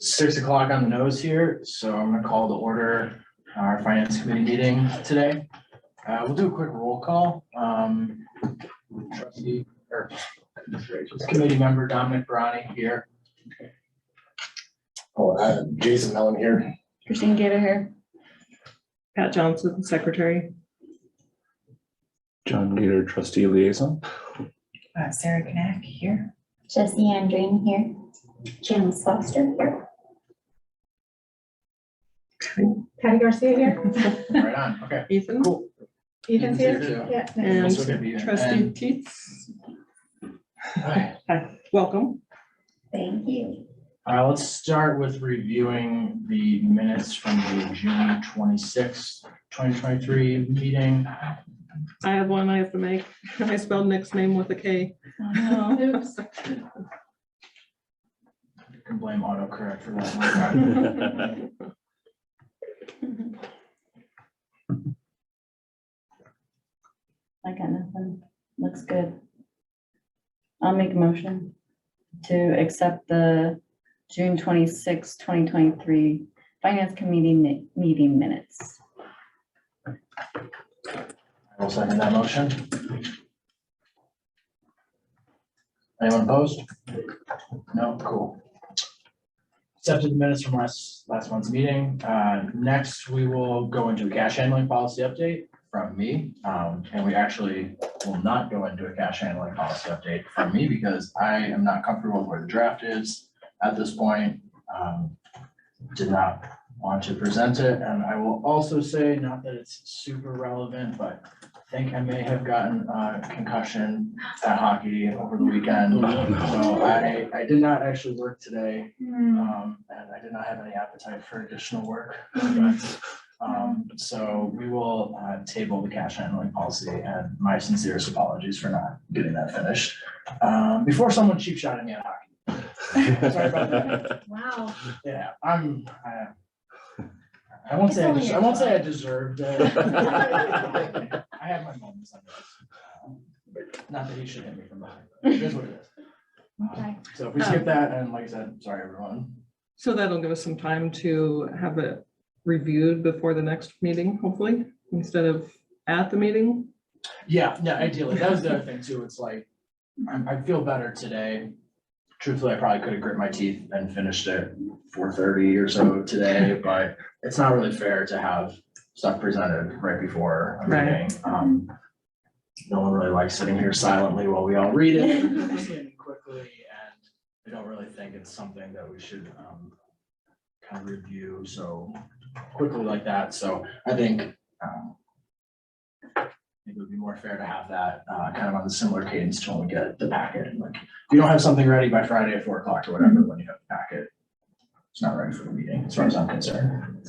6 o'clock on the nose here, so I'm gonna call to order our finance committee meeting today. We'll do a quick roll call. Trustee or committee member Dominic Baranyi here. Jason Mellon here. Christine Gator here. Pat Johnson, secretary. John Gator, trustee liaison. Sarah Knack here. Jesse Andreen here. Janice Foster here. Patty Garcia here. Right on, okay, Ethan. cool. Ethan's Ethan's here. here too. Yeah. And Also gonna be- trustee and- Teets. Hi. Hi, welcome. Thank you. Let's start with reviewing the minutes from the June 26th, 2023 meeting. I have one I have to make. I spelled Nick's name with a K. Oops. You can blame autocorrect for that one. I got nothing. Looks good. I'll make a motion to accept the June 26, 2023 Finance Committee meeting minutes. I will second that motion. Anyone opposed? No, cool. Accepted the minutes from last month's meeting. Next, we will go into a cash handling policy update from me. And we actually will not go into a cash handling policy update from me because I am not comfortable with where the draft is at this point. Did not want to present it. And I will also say, not that it's super relevant, but I think I may have gotten a concussion at hockey over the weekend. So I did not actually work today. And I did not have any appetite for additional work. But, so we will table the cash handling policy, and my sincerest apologies for not getting that finished. Before someone cheap shotted me at hockey. Sorry about that. Wow. Yeah, I won't say I deserved it. I have my moments on this. Not that he should hit me from behind, but it is what it is. Okay. So if we skip that, and like I said, sorry, everyone. So that'll give us some time to have it reviewed before the next meeting, hopefully, instead of at the meeting. Yeah, ideally, that was the other thing too. It's like, I feel better today. Truthfully, I probably could have grit my teeth and finished it 4:30 or so today, but it's not really fair to have stuff presented right before a Right. meeting. No one really likes sitting here silently while we all read it and quickly, and I don't really think it's something that we should kind of review so quickly like that. So I think it would be more fair to have that kind of on the similar cadence to when we get the packet. Like, if you don't have something ready by Friday at 4 o'clock or whatever, when you have the packet, it's not ready for the meeting, as far as I'm concerned.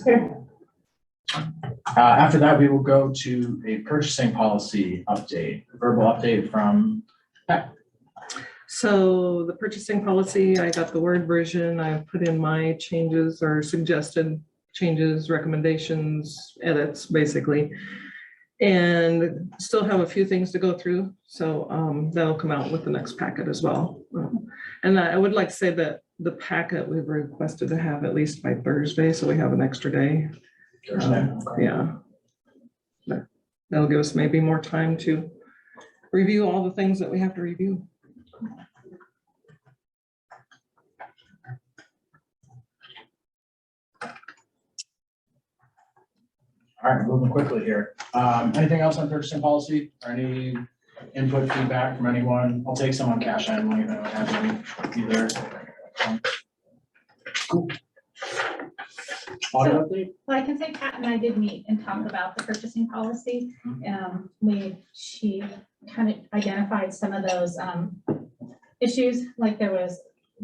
After that, we will go to a purchasing policy update, verbal update from Pat. So the purchasing policy, I got the Word version. I put in my changes or suggested changes, recommendations, edits, basically. And still have a few things to go through. So that'll come out with the next packet as well. And I would like to say that the packet we've requested to have at least by Thursday, so we have an extra day. Yeah. That'll give us maybe more time to review all the things that we have to review. All right, moving quickly here. Anything else on purchasing policy or any input, feedback from anyone? I'll take some on cash handling if anyone has any either. Cool. Audit update? Well, I can say Pat and I did meet and talk about the purchasing policy. She kind of identified some of those issues, like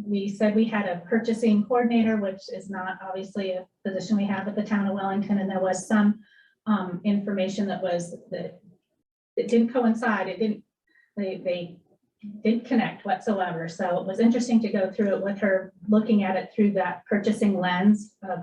we said we had a purchasing coordinator, which is not obviously a position we have at the town of Wellington, and there was some information that it didn't coincide. They didn't connect whatsoever. So it was interesting to go through it with her, looking at it through that purchasing lens of,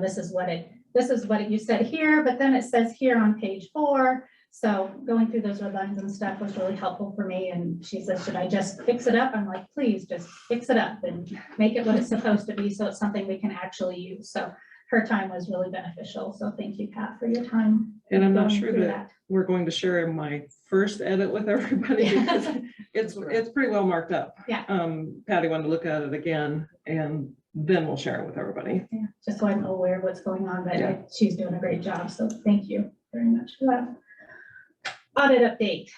this is what you said here, but then it says here on page 4 So going through those red lines and stuff was really helpful for me. And she said, should I just fix it up? I'm like, please just fix it up and make it what it's supposed to be. So it's something we can actually use. So her time was really beneficial. So thank you, Pat, for your time. And I'm not going sure through that we're going to share my first edit with everybody because it's pretty well marked up. Yeah. Patty wanted to look at it again and then we'll share it with everybody. Yeah, just so I'm aware of what's going on, but Yeah. she's doing a great job. So thank you very much for that. Audit update.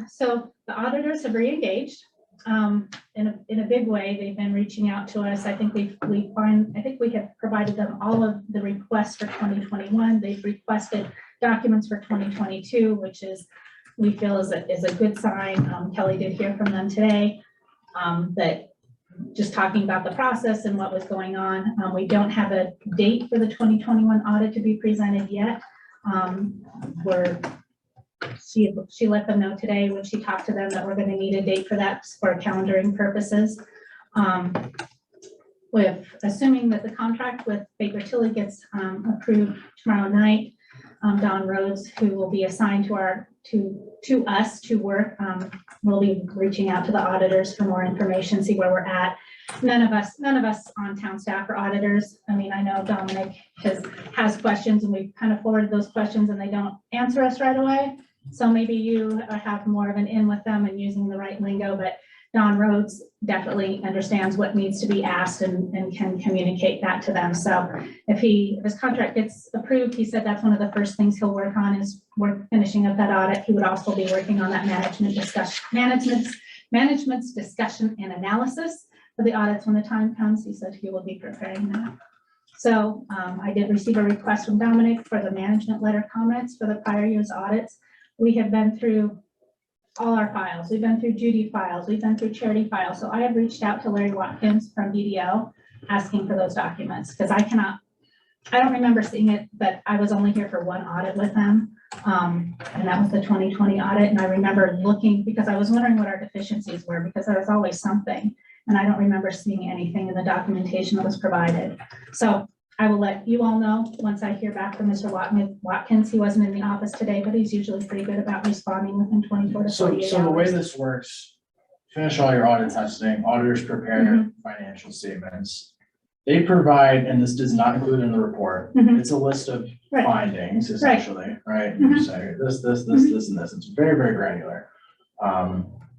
So the auditors have re-engaged in a big way. They've been reaching out to us. I think we have provided them all of the requests for 2021. They've requested documents for 2022, which we feel is a good sign. Kelly did hear from them today that just talking about the process and what was going on. We don't have a date for the 2021 audit to be presented yet. She let them know today when she talked to them that we're going to need a date for that for calendaring purposes. With assuming that the contract with Baker Tilly gets approved tomorrow night, Don Rhodes, who will be assigned to us to work, we'll be reaching out to the auditors for more information, see where we're at. None of us on town staff are auditors. I mean, I know Dominic has questions and we've kind of forwarded those questions and they don't answer us right away. So maybe you have more of an in with them and using the right lingo, but Don Rhodes definitely understands what needs to be asked and can communicate that to them. So if his contract gets approved, he said that's one of the first things he'll work on is finishing up that audit. He would also be working on that management's discussion and analysis for the audits when the time comes. He said he will be preparing that. So I did receive a request from Dominic for the management letter comments for the prior year's audits. We have been through all our files. We've been through Judy files. We've been through charity files. So I have reached out to Larry Watkins from BDO asking for those documents because I don't remember seeing it, but I was only here for one audit with them. And that was the 2020 audit. And I remember looking because I was wondering what our deficiencies were because there was always something. And I don't remember seeing anything in the documentation that was provided. So I will let you all know once I hear back from Mr. Watkins. He wasn't in the office today, but he's usually pretty good about responding within 24 to 48 hours. So the way this works, finish all your audit testing, auditors prepare financial statements. They provide, and this does not include in the report, it's a list of findings essentially, right? You say this, and this. It's very, very granular.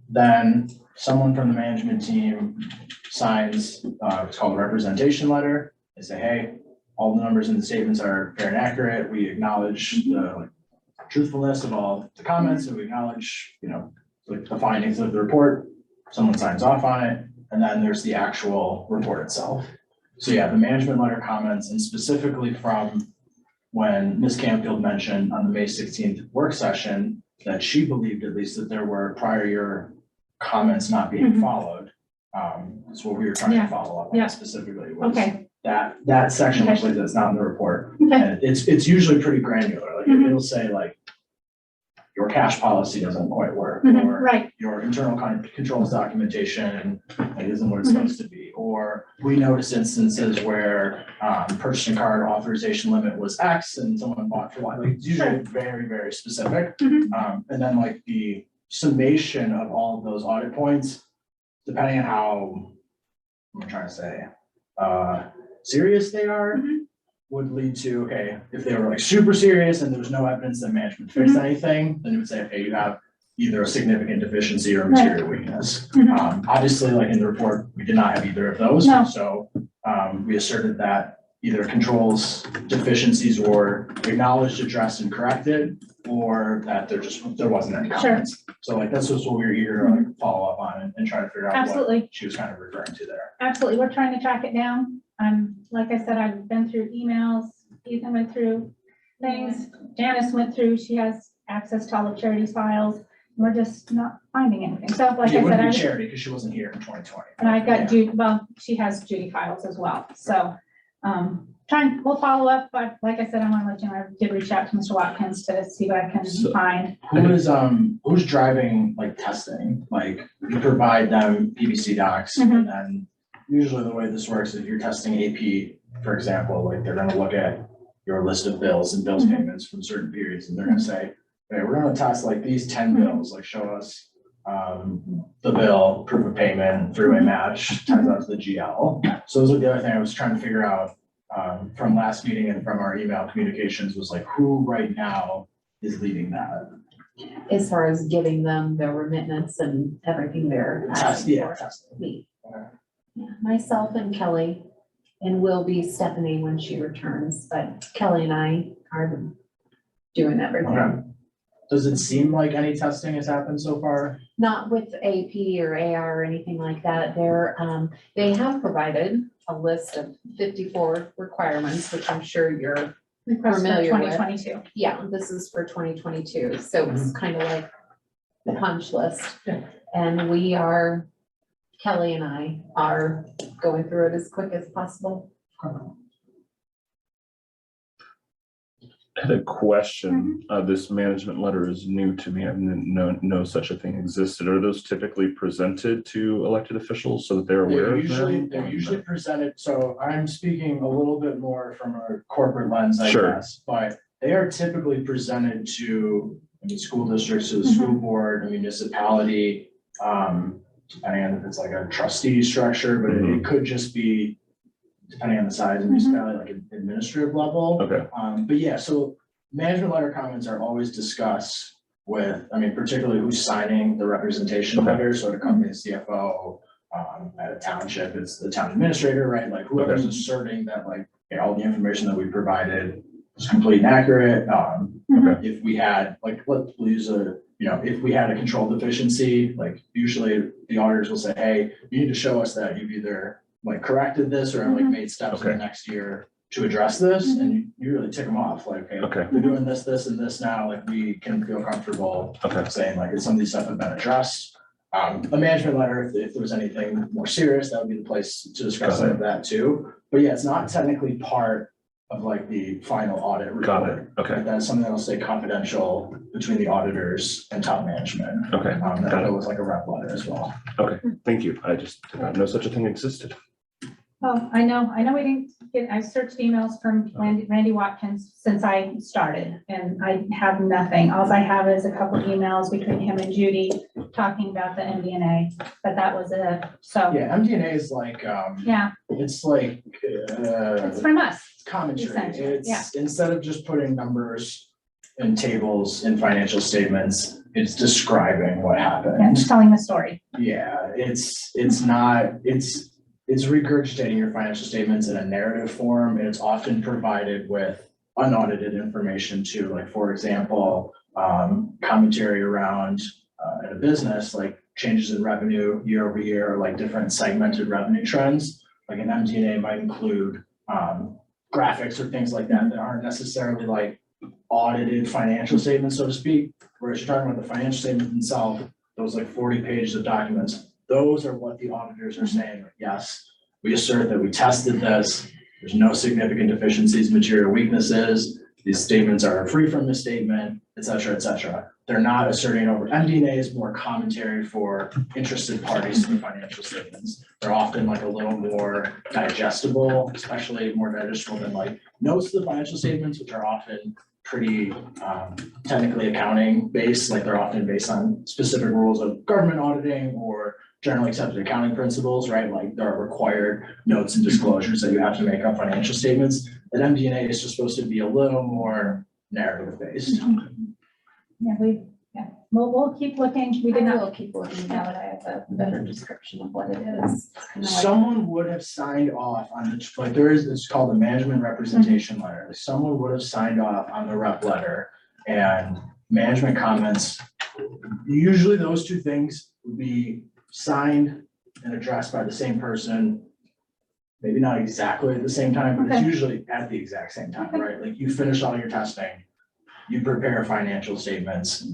Then someone from the management team signs, it's called a representation letter. They say, hey, all the numbers in the statements are fair and accurate. We acknowledge the truthfulness of all the comments and we acknowledge, the findings of the report. Someone signs off on it. And then there's the actual report itself. So yeah, the management letter comments and specifically from when Ms. Campfield mentioned on the May 16th work session that she believed at least that there were prior year comments not being followed. That's what we were trying to follow up on specifically. Was that section that's not in the report. And it's usually pretty granular. Like it'll say like your cash policy doesn't quite work, or your internal controls documentation isn't what it's supposed to be, or we noticed instances where purchasing card authorization limit was X and someone bought for Y. Like it's usually very, very specific. And then like the summation of all of those audit points, depending on how I'm trying to say serious they are, would lead to, okay, if they were like super serious and there was no evidence that management fixed anything, then it would say, okay, you have either a significant deficiency or a material weakness. Obviously, like in the report, we did not have either of those. So we asserted that either controls deficiencies were acknowledged, addressed, and corrected, or that there wasn't any comments. So like that's just what we were eager to like follow up on and try to figure out what she was kind of referring to there. Absolutely, we're trying to track it down. Like I said, I've been through emails. Ethan went through things. Janice went through. She has access to all of Charity's files. We're just not finding anything. So like I said, Charity because she wasn't here in 2020. And I've got Judy. Well, she has Judy files as well. So we'll follow up. But like I said, I want to let you know I did reach out to Mr. Watkins to see what I can find. Who's driving like testing? Like you provide them PBC docs, and then usually the way this works is if you're testing AP, for example, like they're going to look at your list of bills and bills payments from certain periods, and they're going to say, okay, we're gonna test like these 10 bills, like show us the bill, proof of payment, three-way match, ties out to the GL. So those are the other thing I was trying to figure out from last meeting and from our email communications was like, who right now is leading that? As far as giving them their remittance and everything they're asking Yeah, for. testing. Me. Okay. Yeah, myself and Kelly, and will be Stephanie when she returns, but Kelly and I are doing everything. Okay. Does it seem like any testing has happened so far? Not with AP or AR or anything like that. They have provided a list of 54 requirements, which I'm sure you're, Request for Familiar with. 2022. yeah, this is for 2022. So it's kind of like the punch list. Yeah. And Kelly and I are going through it as quick as possible. I had a question. This management letter is new to me. I didn't know such a thing existed. Are those typically presented to elected officials so that they're aware of them? They're usually presented, so I'm speaking a little bit more from a corporate lens, I Sure. guess, but they are typically presented to, school districts, to the school board, a municipality, depending on if it's like a trustee structure, but it could just be, depending on the size of municipality, like an administrative level. Okay, But yeah, so management letter comments are always discussed with, particularly who's signing the representation Okay. letter, so it could be the CFO, at a township, it's the town administrator, right? Like whoever's asserting that like, all the information that we provided is complete and accurate. If we had, like, we'll use if we had a control deficiency, like usually the auditors will say, hey, you need to show us that you've either like corrected this or like made steps in the Okay. next year to address this, and you really tick them off, like, hey, Okay. they're doing this, this, and this now, like, we can feel comfortable okay, saying, like, some of these stuff have been addressed. A management letter, if there was anything more serious, that would be the place to discuss some of that too. But yeah, it's not technically part of like the final audit report. got it. Okay, That's something that'll stay confidential between the auditors and top management. okay, That'll got it. go with like a rep letter as well. Okay, thank you. I just did not know such a thing existed. Oh, I know we didn't get, I searched emails from Randy Watkins since I started, and I have nothing. All I have is a couple emails between him and Judy talking about the MD&A, but that was it, so, Yeah, MD&A is like, yeah, it's like, it's from us. commentary. Essentially, It's, instead of just putting numbers and tables in financial statements, it's describing what Yeah, happened. just telling the story. Yeah, it's regurgitating your financial statements in a narrative form, and it's often provided with unaudited information too. Like, for example, commentary around in a business, like changes in revenue year over year, or like different segmented revenue trends. Like an MD&A might include graphics or things like that that aren't necessarily like audited financial statements, so to speak. Whereas you're talking about the financial statement themselves, those like 40 pages of documents, those are what the auditors are saying. Yes, we assert that we tested this. There's no significant deficiencies, material weaknesses. These statements are free from misstatement, et cetera, et cetera. They're not asserting over. MD&A is more commentary for interested parties to the financial statements. They're often like a little more digestible, especially more digestible than like notes to the financial statements, which are often pretty technically accounting based. Like they're often based on specific rules of government auditing or generally accepted accounting principles, right? Like there are required notes and disclosures that you have to make on financial statements. And MD&A is just supposed to be a little more narrative based. Yeah, we'll keep looking. We did I not, will keep looking now that I have a better description of what it is. It's kinda like- Someone would have signed off on the, like it's called a management representation letter. Someone would have signed off on the rep letter and management comments. Usually those two things would be signed and addressed by the same person. Maybe not exactly at the same time, but it's Okay. usually at the exact same time, right? Like you finish all your testing, you prepare financial statements,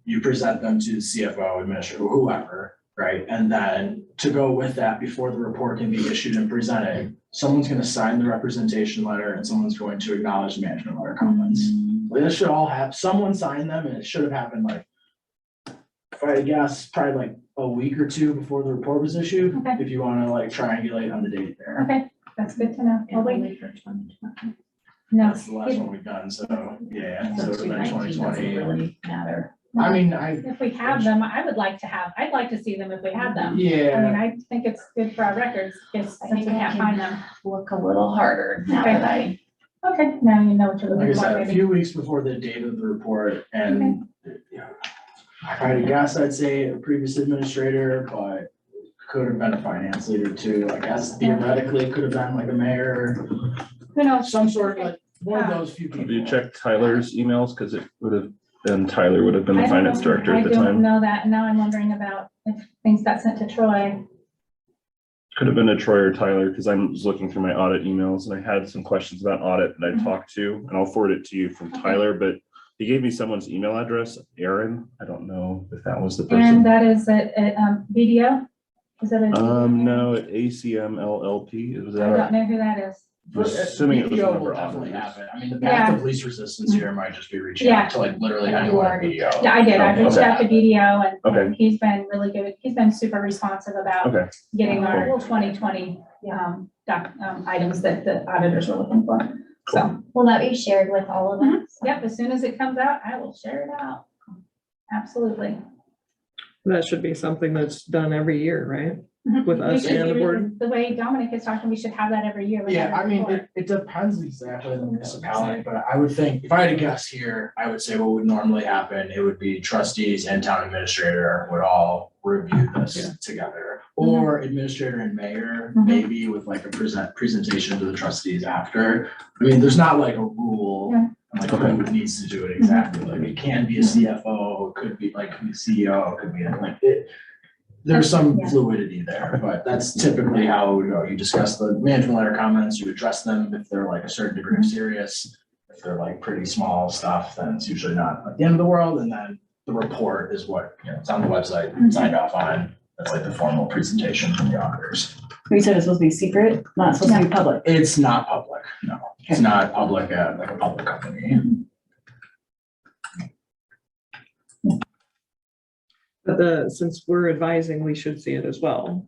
you present them to the CFO, administrator, whoever, right? And then to go with that, before the report can be issued and presented, someone's gonna sign the representation letter and someone's going to acknowledge the management letter comments. Like this should all have, someone signed them and it should have happened like, if I had to guess, probably like a week or two before the report was issued, Okay. if you wanna like triangulate on the date there. okay, that's good to know. Yeah, Well, only for 2020. No. That's the last one we've done, so, yeah, so it's been 219 doesn't 2020. really matter. I mean, If we have them, I'd like to see them if we had them. I mean, yeah, I think it's good for our records, because I since we think I can't can- find them. Look a little harder now Okay. that I, Okay, now you know what you're like I looking said, for, a maybe. few weeks before the date of the report, and yeah, if I had to guess, I'd say a previous administrator, but could have been a finance leader too. I guess theoretically could have been like a mayor, Who knows? some sort of like one of those few people. Have you checked Tyler's emails? Because it would have been, Tyler would have been I the don't finance know. director at the I don't time. know that, and now I'm wondering about if things got sent to Troy. Could have been a Troy or Tyler, because I was looking through my audit emails and I had some questions about audit that I Mhm. talked to, and I'll forward it to you from Okay. Tyler, but he gave me someone's email address, Aaron. I don't know if that was the And person. that is at BDO? Is it a? No, at ACM LLP, was I that? don't know who that is. Assuming it was BDO one of will our definitely auditors. have it. I mean, the path of least resistance here might just be reaching out to like literally anyone at BDO. Yeah, I did. I reached Okay. out to BDO and Okay. he's been really good. He's been super responsive about Okay, getting our 2020 items that the auditors were looking for. So, will that be shared with all of us? yep, as soon as it comes out, I will share it out. Absolutely. That should be something that's done every year, right? With We us should and the be- board. The way Dominic is talking, we should have that every year. with Yeah, I every mean, report. it depends exactly on the municipality, but I would think, if I had to guess here, I would say what would normally happen, it would be trustees and town administrator would all review this together. Or administrator and mayor, Mhm. maybe with like a presentation to the trustees after. I mean, there's not like a rule, Yeah. like who needs to do it exactly, like it can be a CFO, it could be like a CEO, it could be like it. There's some Yeah. fluidity there, but that's typically how it would go. You discuss the management letter comments, you address them if they're like a certain degree of serious. If they're like pretty small stuff, then it's usually not like the end of the world. And then the report is what, you know, it's on the website, signed off on. That's like the formal presentation from the auditors. You said it's supposed to be secret, not supposed to be public. It's not public, no. It's not public at like a public company. But since we're advising, we should see it as well.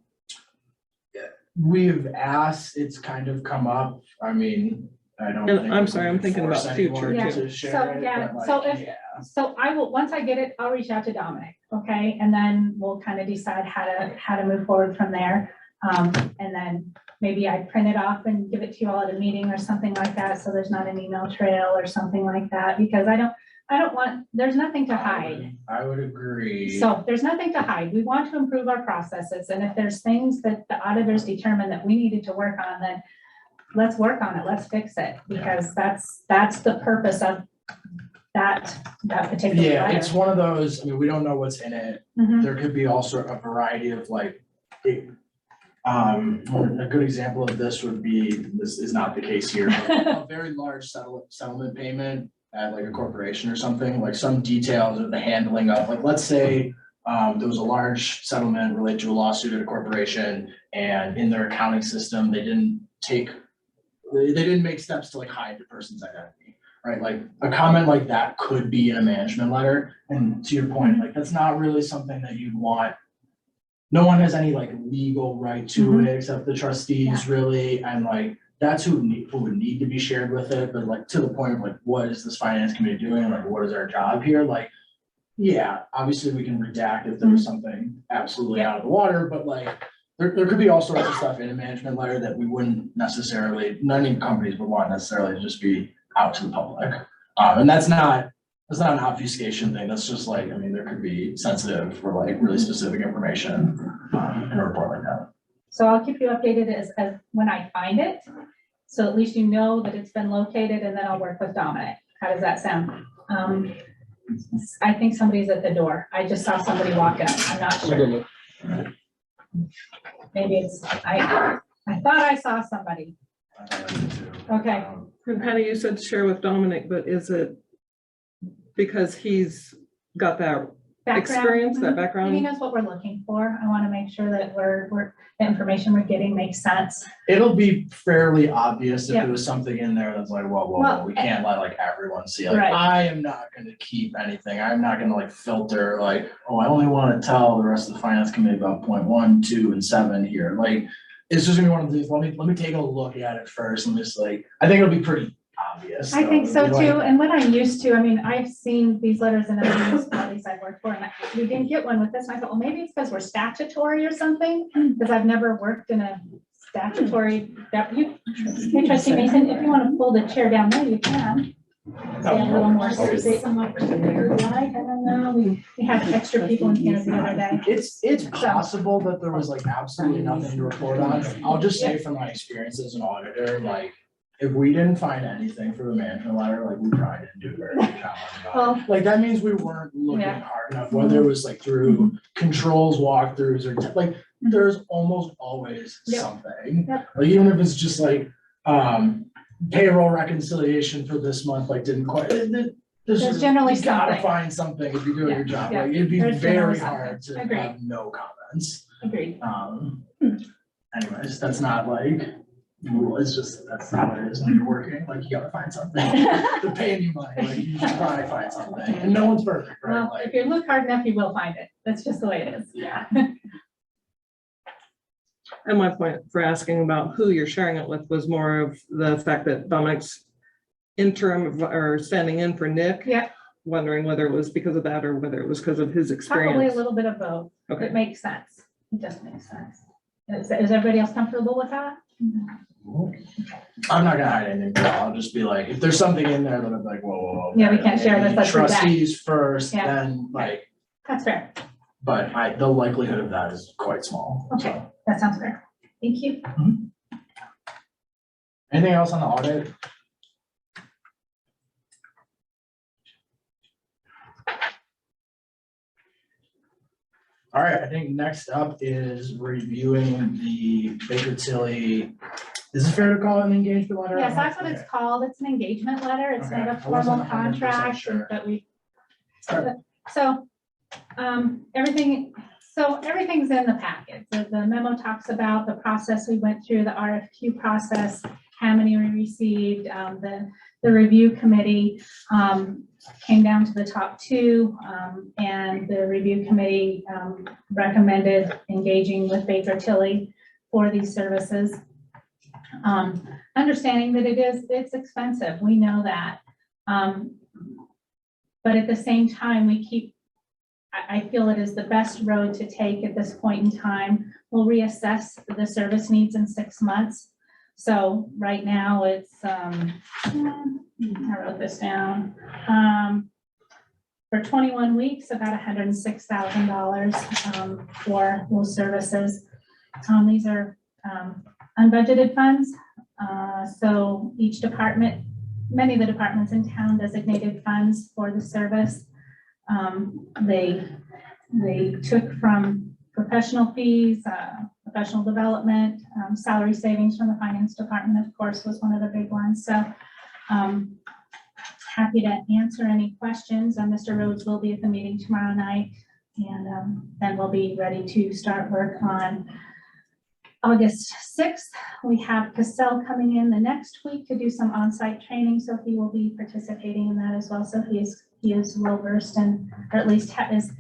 We've asked, it's kind of come up. I mean, I don't. And think I'm we sorry, can I'm thinking force about anyone future, Yeah. to too. share So, it, yeah, but, like, so if- yeah. So I will, once I get it, I'll reach out to Dominic, okay? And then we'll kind of decide how to move forward from there. And then maybe I print it off and give it to you all at a meeting or something like that, so there's not an email trail or something like that, because I don't want, there's nothing to hide. I would agree. So there's nothing to hide. We want to improve our processes, and if there's things that the auditors determined that we needed to work on, then let's work on it, let's fix it, because that's the purpose of that particular Yeah, letter. it's one of those, I mean, we don't know what's in it. Mhm. There could be also a variety of like, a good example of this would be, this is not the case here, but a very large settlement payment at like a corporation or something, like some details of the handling of, like, let's say there was a large settlement related to a lawsuit at a corporation, and in their accounting system, they didn't make steps to like hide the person's identity. Right, like a comment like that could be in a management letter, and to your point, like that's not really something that you'd want. No one has any like legal right to it except the trustees really, and like that's who would need to be shared with it, but like to the point of like, what is this finance committee doing, like what is our job here, like. Yeah, obviously we can redact if there was something absolutely out of the water, but like. There could be all sorts of stuff in a management letter that we wouldn't necessarily, none of the companies would want necessarily to just be out to the public. And that's not an obfuscation thing. That's just like, I mean, there could be sensitive or like really specific information in a report like that. So I'll keep you updated as when I find it. So at least you know that it's been located, and then I'll work with Dominic. How does that sound? I think somebody's at the door. I just saw somebody walk out. I'm not sure. Maybe it's, I thought I saw somebody. Okay. And Patty, you said share with Dominic, but is it because he's got that experience, that And he background? knows what we're looking for. I want to make sure that the information we're getting makes sense. It'll be fairly obvious if Yeah. there was something in there that's like, whoa, Well, we can't let like everyone see, like, Right. I am not gonna keep anything, I'm not gonna like filter, like, oh, I only wanna tell the rest of the finance committee about point 1, 2, and 7 here, like, it's just gonna be one of these, let me take a look at it first, and just like, I think it'll be pretty obvious. I think so though. too, and what I'm used to, I mean, I've seen these letters in other municipalities I've worked for, and we didn't get one with this, and I thought, well, maybe it's because we're statutory or something, because I've never worked in a statutory, interesting, Nathan, if you want to pull the chair down there, you can. Stay a little more space. I don't know, we had extra people in here the other day. It's possible that there was like absolutely nothing to report on. I'll just say from my experience as an auditor, like, if we didn't find anything for the management letter, like, we probably didn't do a very good job on it. Well, Like, that means we weren't looking Yeah. hard enough, whether it was like through controls, walkthroughs, or like, there's almost always Yep. something. Yep. Like, even if it's just like, payroll reconciliation for this month, like, didn't quite, There's generally you gotta something. find something if you're doing your job, Yeah, like, it'd be there's generally very hard something. to Agreed. have no comments. Agreed. Anyways, that's not like, it's just, that's not what it is when you're working, like, you gotta find something. They're paying you money, like, you should probably find something, and no one's perfect, right? Well, Like, if you look hard enough, you will find it. That's just the way it is. yeah. And my point for asking about who you're sharing it with was more of the fact that Dominic's interim or standing in for Nick. Yeah. Wondering whether it was because of that or whether it was because of his Probably a experience. little bit of both. Okay. It makes sense. It does make sense. Is everybody else comfortable with that? I'm not gonna hide anything, but I'll just be like, if there's something in there that I'm like, whoa. Yeah, we can't share this, let's do that. Trustees first, Yeah. then like, That's fair. but the likelihood of that is quite small, Okay. so. That sounds fair. Thank you. Anything else on the audit? All right, I think next up is reviewing the Baker Tilly. Is it fair to call it an engagement letter? Yes, that's what it's called. It's an engagement letter. It's not Okay, a I wasn't formal 100% contract, sure. but we, Okay. so, everything's in the packet. The memo talks about the process we went through, the RFQ process, how many we received, the review committee, came down to the top two, and the review committee, recommended engaging with Baker Tilly for these services. Understanding that it's expensive, we know that. But at the same time, I feel it is the best road to take at this point in time. We'll reassess the service needs in 6 months. So right now it's, I wrote this down. For 21 weeks, about $106,000 for those services. These are unbudgeted funds. So each department, many of the departments in town designated funds for the service. They took from professional fees, professional development, salary savings from the finance department, of course, was one of the big ones. So happy to answer any questions. Mr. Rhodes will be at the meeting tomorrow night, and then we'll be ready to start work on August 6th. We have Cassell coming in the next week to do some on-site training, so he will be participating in that as well. So he is well versed and, or at least has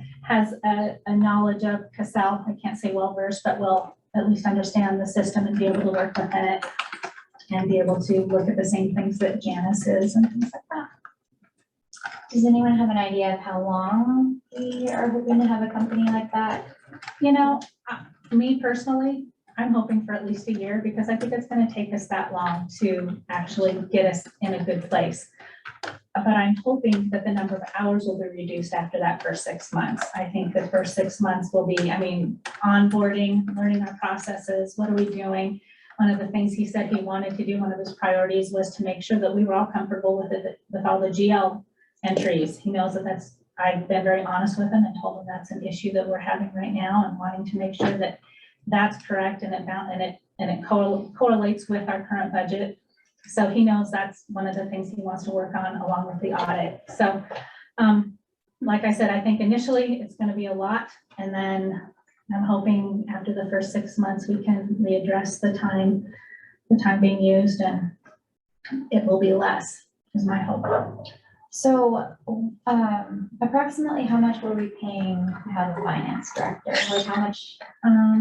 a knowledge of Cassell. I can't say well versed, but will at least understand the system and be able to work within it and be able to look at the same things that Janice is and things like that. Does anyone have an idea of how long we are hoping to have a company like that? You know, me personally, I'm hoping for at least a year, because I think it's gonna take us that long to actually get us in a good place. But I'm hoping that the number of hours will be reduced after that first 6 months. I think the first 6 months will be, onboarding, learning our processes, what are we doing? One of the things he said he wanted to do, one of his priorities was to make sure that we were all comfortable with it, with all the GL entries. He knows that I've been very honest with him and told him that's an issue that we're having right now, and wanting to make sure that that's correct and it correlates with our current budget. So he knows that's one of the things he wants to work on along with the audit. So, like I said, I think initially it's going to be a lot, and then I'm hoping after the first 6 months we can readdress the time being used, and it will be less, is my hope. So, approximately how much were we paying to have a finance director? Like how much?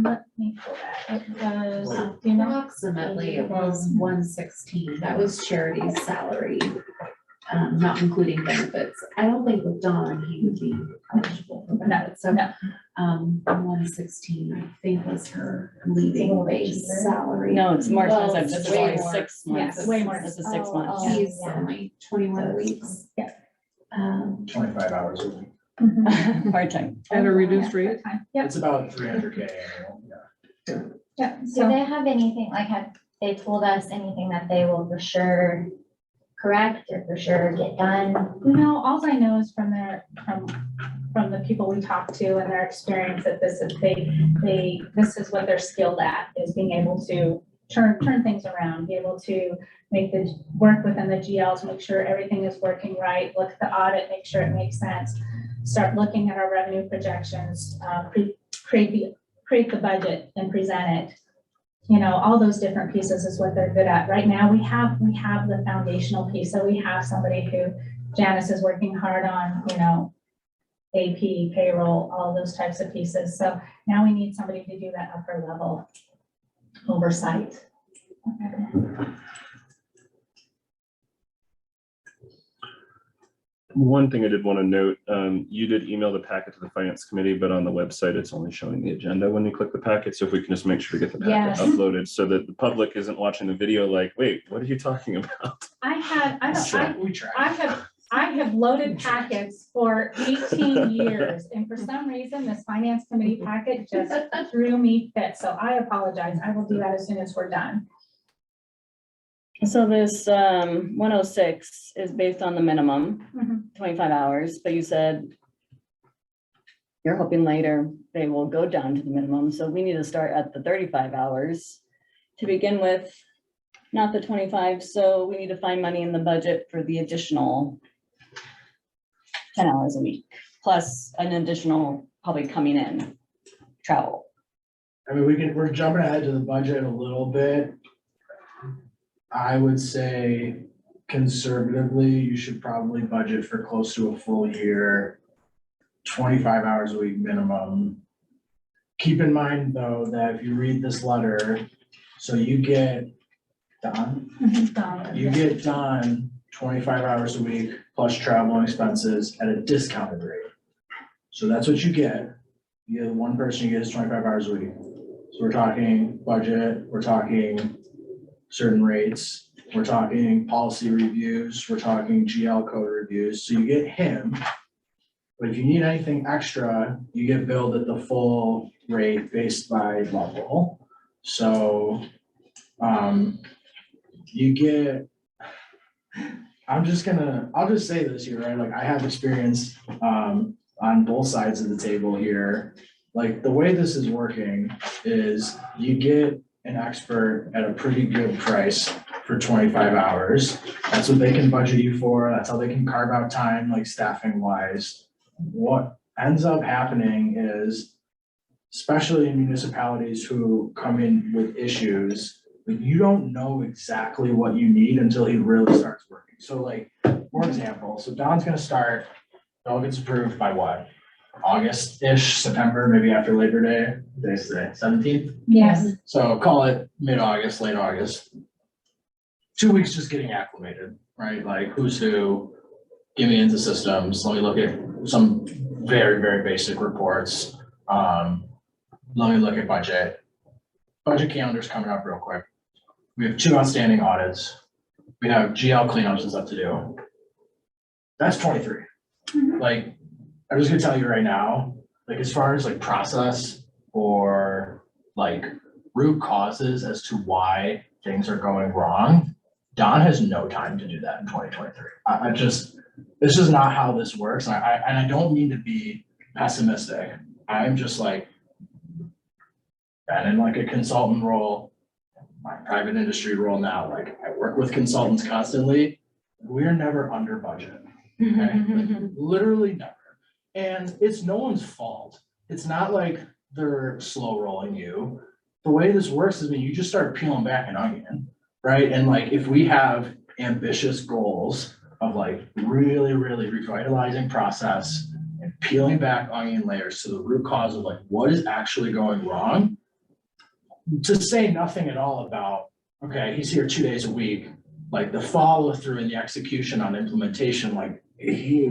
Let me pull that. It was, do you know? Approximately, it was 116. That was Charity's salary, not including benefits. I don't think with Don, he would be eligible for benefits. So, No. 116, I think was her leading base salary. No, it's more Well, expensive. This it's is way only more. 6 months. Yes, way more. This is 6 Oh, months. oh. He's Yeah. only 21 weeks. Yeah. 25 hours a week. Mhm. Part-time. At a reduced Yeah, rate? part-time. Yep, It's about 300K annual, yeah. yeah. Do So, they have anything, like have they told us anything that they will for sure correct or for sure get done? no, all I know is from from the people we talked to and their experience that this is, this is what they're skilled at, is being able to turn things around, be able to make the work within the GLs, make sure everything is working right, look at the audit, make sure it makes sense, start looking at our revenue projections, create the budget and present it. You know, all those different pieces is what they're good at. Right now, we have the foundational piece, so we have somebody who Janice is working hard on, you know, AP, payroll, all those types of pieces. So now we need somebody to do that upper level oversight. One thing I did want to note, you did email the packet to the finance committee, but on the website, it's only showing the agenda when you click the packet. So if we can just make sure to get the packet Yes. uploaded so that the public isn't watching the video like, wait, what are you talking about? I have loaded packets for 18 years, and for some reason, this finance committee packet just threw me fit, so I apologize. I will do that as soon as we're done. So this 106 is based on the minimum, Mhm. 25 hours, but you said you're hoping later they will go down to the minimum. So we need to start at the 35 hours to begin with, not the 25. So we need to find money in the budget for the additional 10 hours a week, plus an additional probably coming in travel. I mean, we're jumping ahead to the budget a little bit. I would say conservatively, you should probably budget for close to a full year, 25 hours a week minimum. Keep in mind, though, that if you read this letter, so you get Don, you get Don 25 hours a week plus travel and expenses at a discounted rate. So that's what you get. You get one person, you get his 25 hours a week. So we're talking budget, we're talking certain rates, we're talking policy reviews, we're talking GL code reviews, so you get him. But if you need anything extra, you get billed at the full rate based by level. So, you get, I'll just say this here, right? Like I have experience, on both sides of the table here. Like the way this is working is you get an expert at a pretty good price for 25 hours. That's what they can budget you for. That's how they can carve out time, like staffing wise. What ends up happening is, especially in municipalities who come in with issues, like you don't know exactly what you need until he really starts working. So like, for example, so Don's gonna start, it all gets approved by what? August-ish, September, maybe after Labor Day, today's today, 17th? Yes. So call it mid-August, late August. 2 weeks just getting acclimated, right? Like who's who, get me into systems, let me look at some very, very basic reports. Let me look at budget. Budget calendar's coming up real quick. We have 2 outstanding audits. We have GL cleanups and stuff to do. That's 23. Like, I'm just gonna tell you right now, like as far as like process or like root causes as to why things are going wrong, Don has no time to do that in 2023. This is not how this works. And I don't mean to be pessimistic. I'm just like, been in like a consultant role, my private industry role now, like I work with consultants constantly. We're never under budget. Okay? Like, literally never. And it's no one's fault. It's not like they're slow rolling you. The way this works is when you just start peeling back an onion, right? And like if we have ambitious goals of like really, really revitalizing process and peeling back onion layers to the root cause of like what is actually going wrong. To say nothing at all about, okay, he's here 2 days a week, like the follow through and the execution on implementation, like he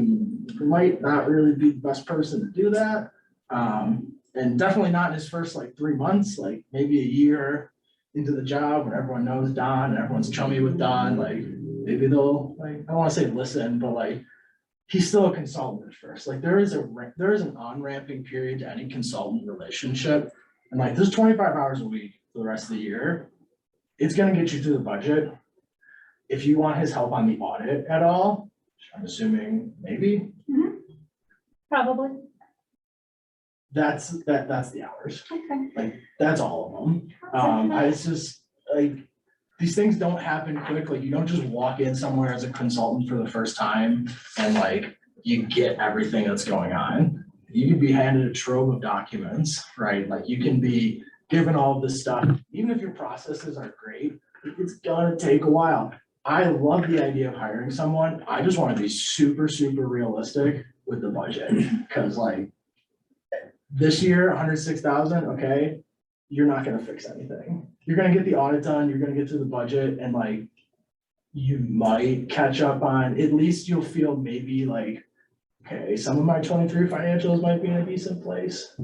might not really be the best person to do that. And definitely not in his first like 3 months, like maybe a year into the job when everyone knows Don and everyone's chummy with Don, like maybe they'll like, I don't wanna say listen, but like he's still a consultant at first. Like there is an on-ramping period to any consultant relationship. And like this 25 hours a week for the rest of the year, it's gonna get you through the budget. If you want his help on the audit at all, I'm assuming maybe, Probably. that's the hours. Okay. Like, that's all of them. It's just like, these things don't happen quick. Like, you don't just walk in somewhere as a consultant for the first time and like, you get everything that's going on. You can be handed a trove of documents, right? Like, you can be given all of this stuff, even if your processes are great, it's gonna take a while. I love the idea of hiring someone. I just wanna be super, super realistic with the budget, cause like, this year, 106,000, okay, you're not gonna fix anything. You're gonna get the audit done, you're gonna get through the budget, and like, you might catch up on, at least you'll feel maybe like, okay, some of my 23 financials might be in a decent place.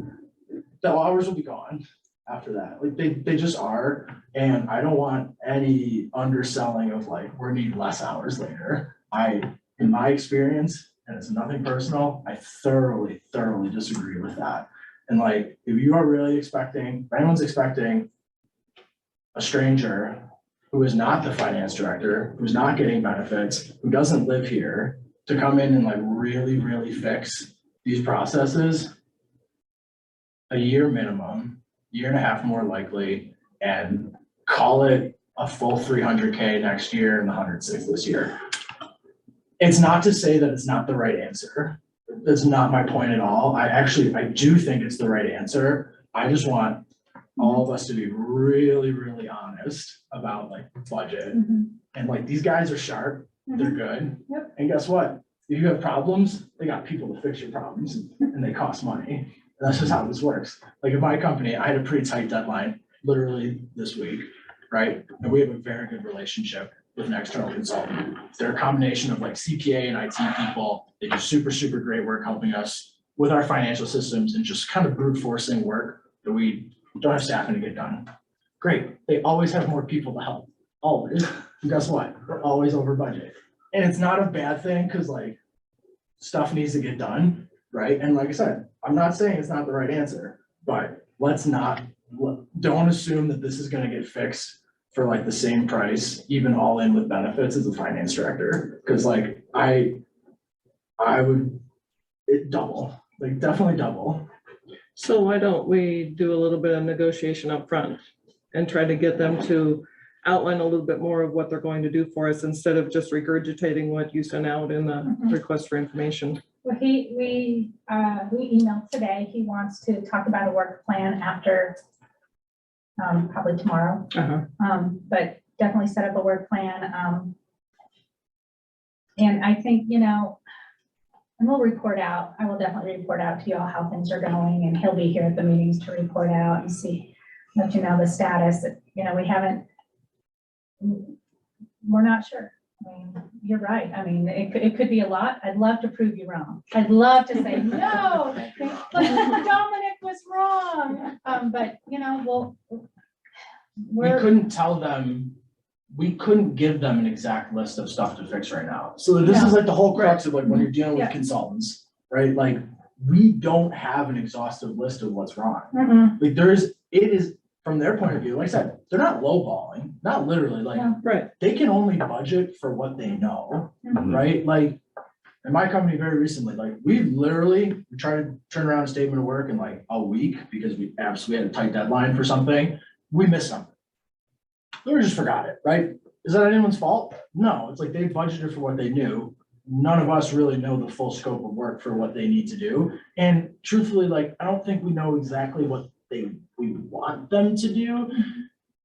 The hours will be gone after that, like they just are, and I don't want any underselling of like, we're needing less hours later. In my experience, and it's nothing personal, I thoroughly disagree with that. And like, if you are really expecting, if anyone's expecting a stranger who is not the finance director, who's not getting benefits, who doesn't live here, to come in and like really fix these processes, a year minimum, year and a half more likely, and call it a full 300K next year and 106 this year. It's not to say that it's not the right answer. That's not my point at all. I do think it's the right answer. I just want all of us to be really honest about like budget. And like, these guys are sharp, they're good. Yep. And guess what? If you have problems, they got people to fix your problems and they cost money. And that's just how this works. Like in my company, I had a pretty tight deadline, literally this week, right? And we have a very good relationship with an external consultant. They're a combination of like CPA and IT people. They do super great work helping us with our financial systems and just kind of brute forcing work that we don't have staffing to get done. Great. They always have more people to help. Always. And guess what? We're always over budget. And it's not a bad thing because like stuff needs to get done, right? And like I said, I'm not saying it's not the right answer, but don't assume that this is going to get fixed for like the same price, even all in with benefits as a finance director. Cause like I would double, like definitely double. So why don't we do a little bit of negotiation up front and try to get them to outline a little bit more of what they're going to do for us instead of just regurgitating what you sent out in the request for information? Well, we emailed today. He wants to talk about a work plan after, probably tomorrow. But definitely set up a work plan. And I think, and we'll report out. I will definitely report out to y'all how things are going, and he'll be here at the meetings to report out and let you know the status. We're not sure. I mean, you're right. I mean, it could be a lot. I'd love to prove you wrong. I'd love to say, no, Dominic was wrong. But We couldn't tell them, we couldn't give them an exact list of stuff to fix right now. So this is like the whole crux of like when you're dealing with consultants, right? Like, we don't have an exhaustive list of what's wrong. Like it is from their point of view, like I said, they're not lowballing, not literally, like Right. they can only budget for what they know, right? Like in my company very recently, like we tried to turn around a statement of work in like a week because we absolutely had a tight deadline for something. We missed something. We just forgot it, right? Is that anyone's fault? No, it's like they budgeted for what they knew. None of us really know the full scope of work for what they need to do. And truthfully, like, I don't think we know exactly what we want them to do.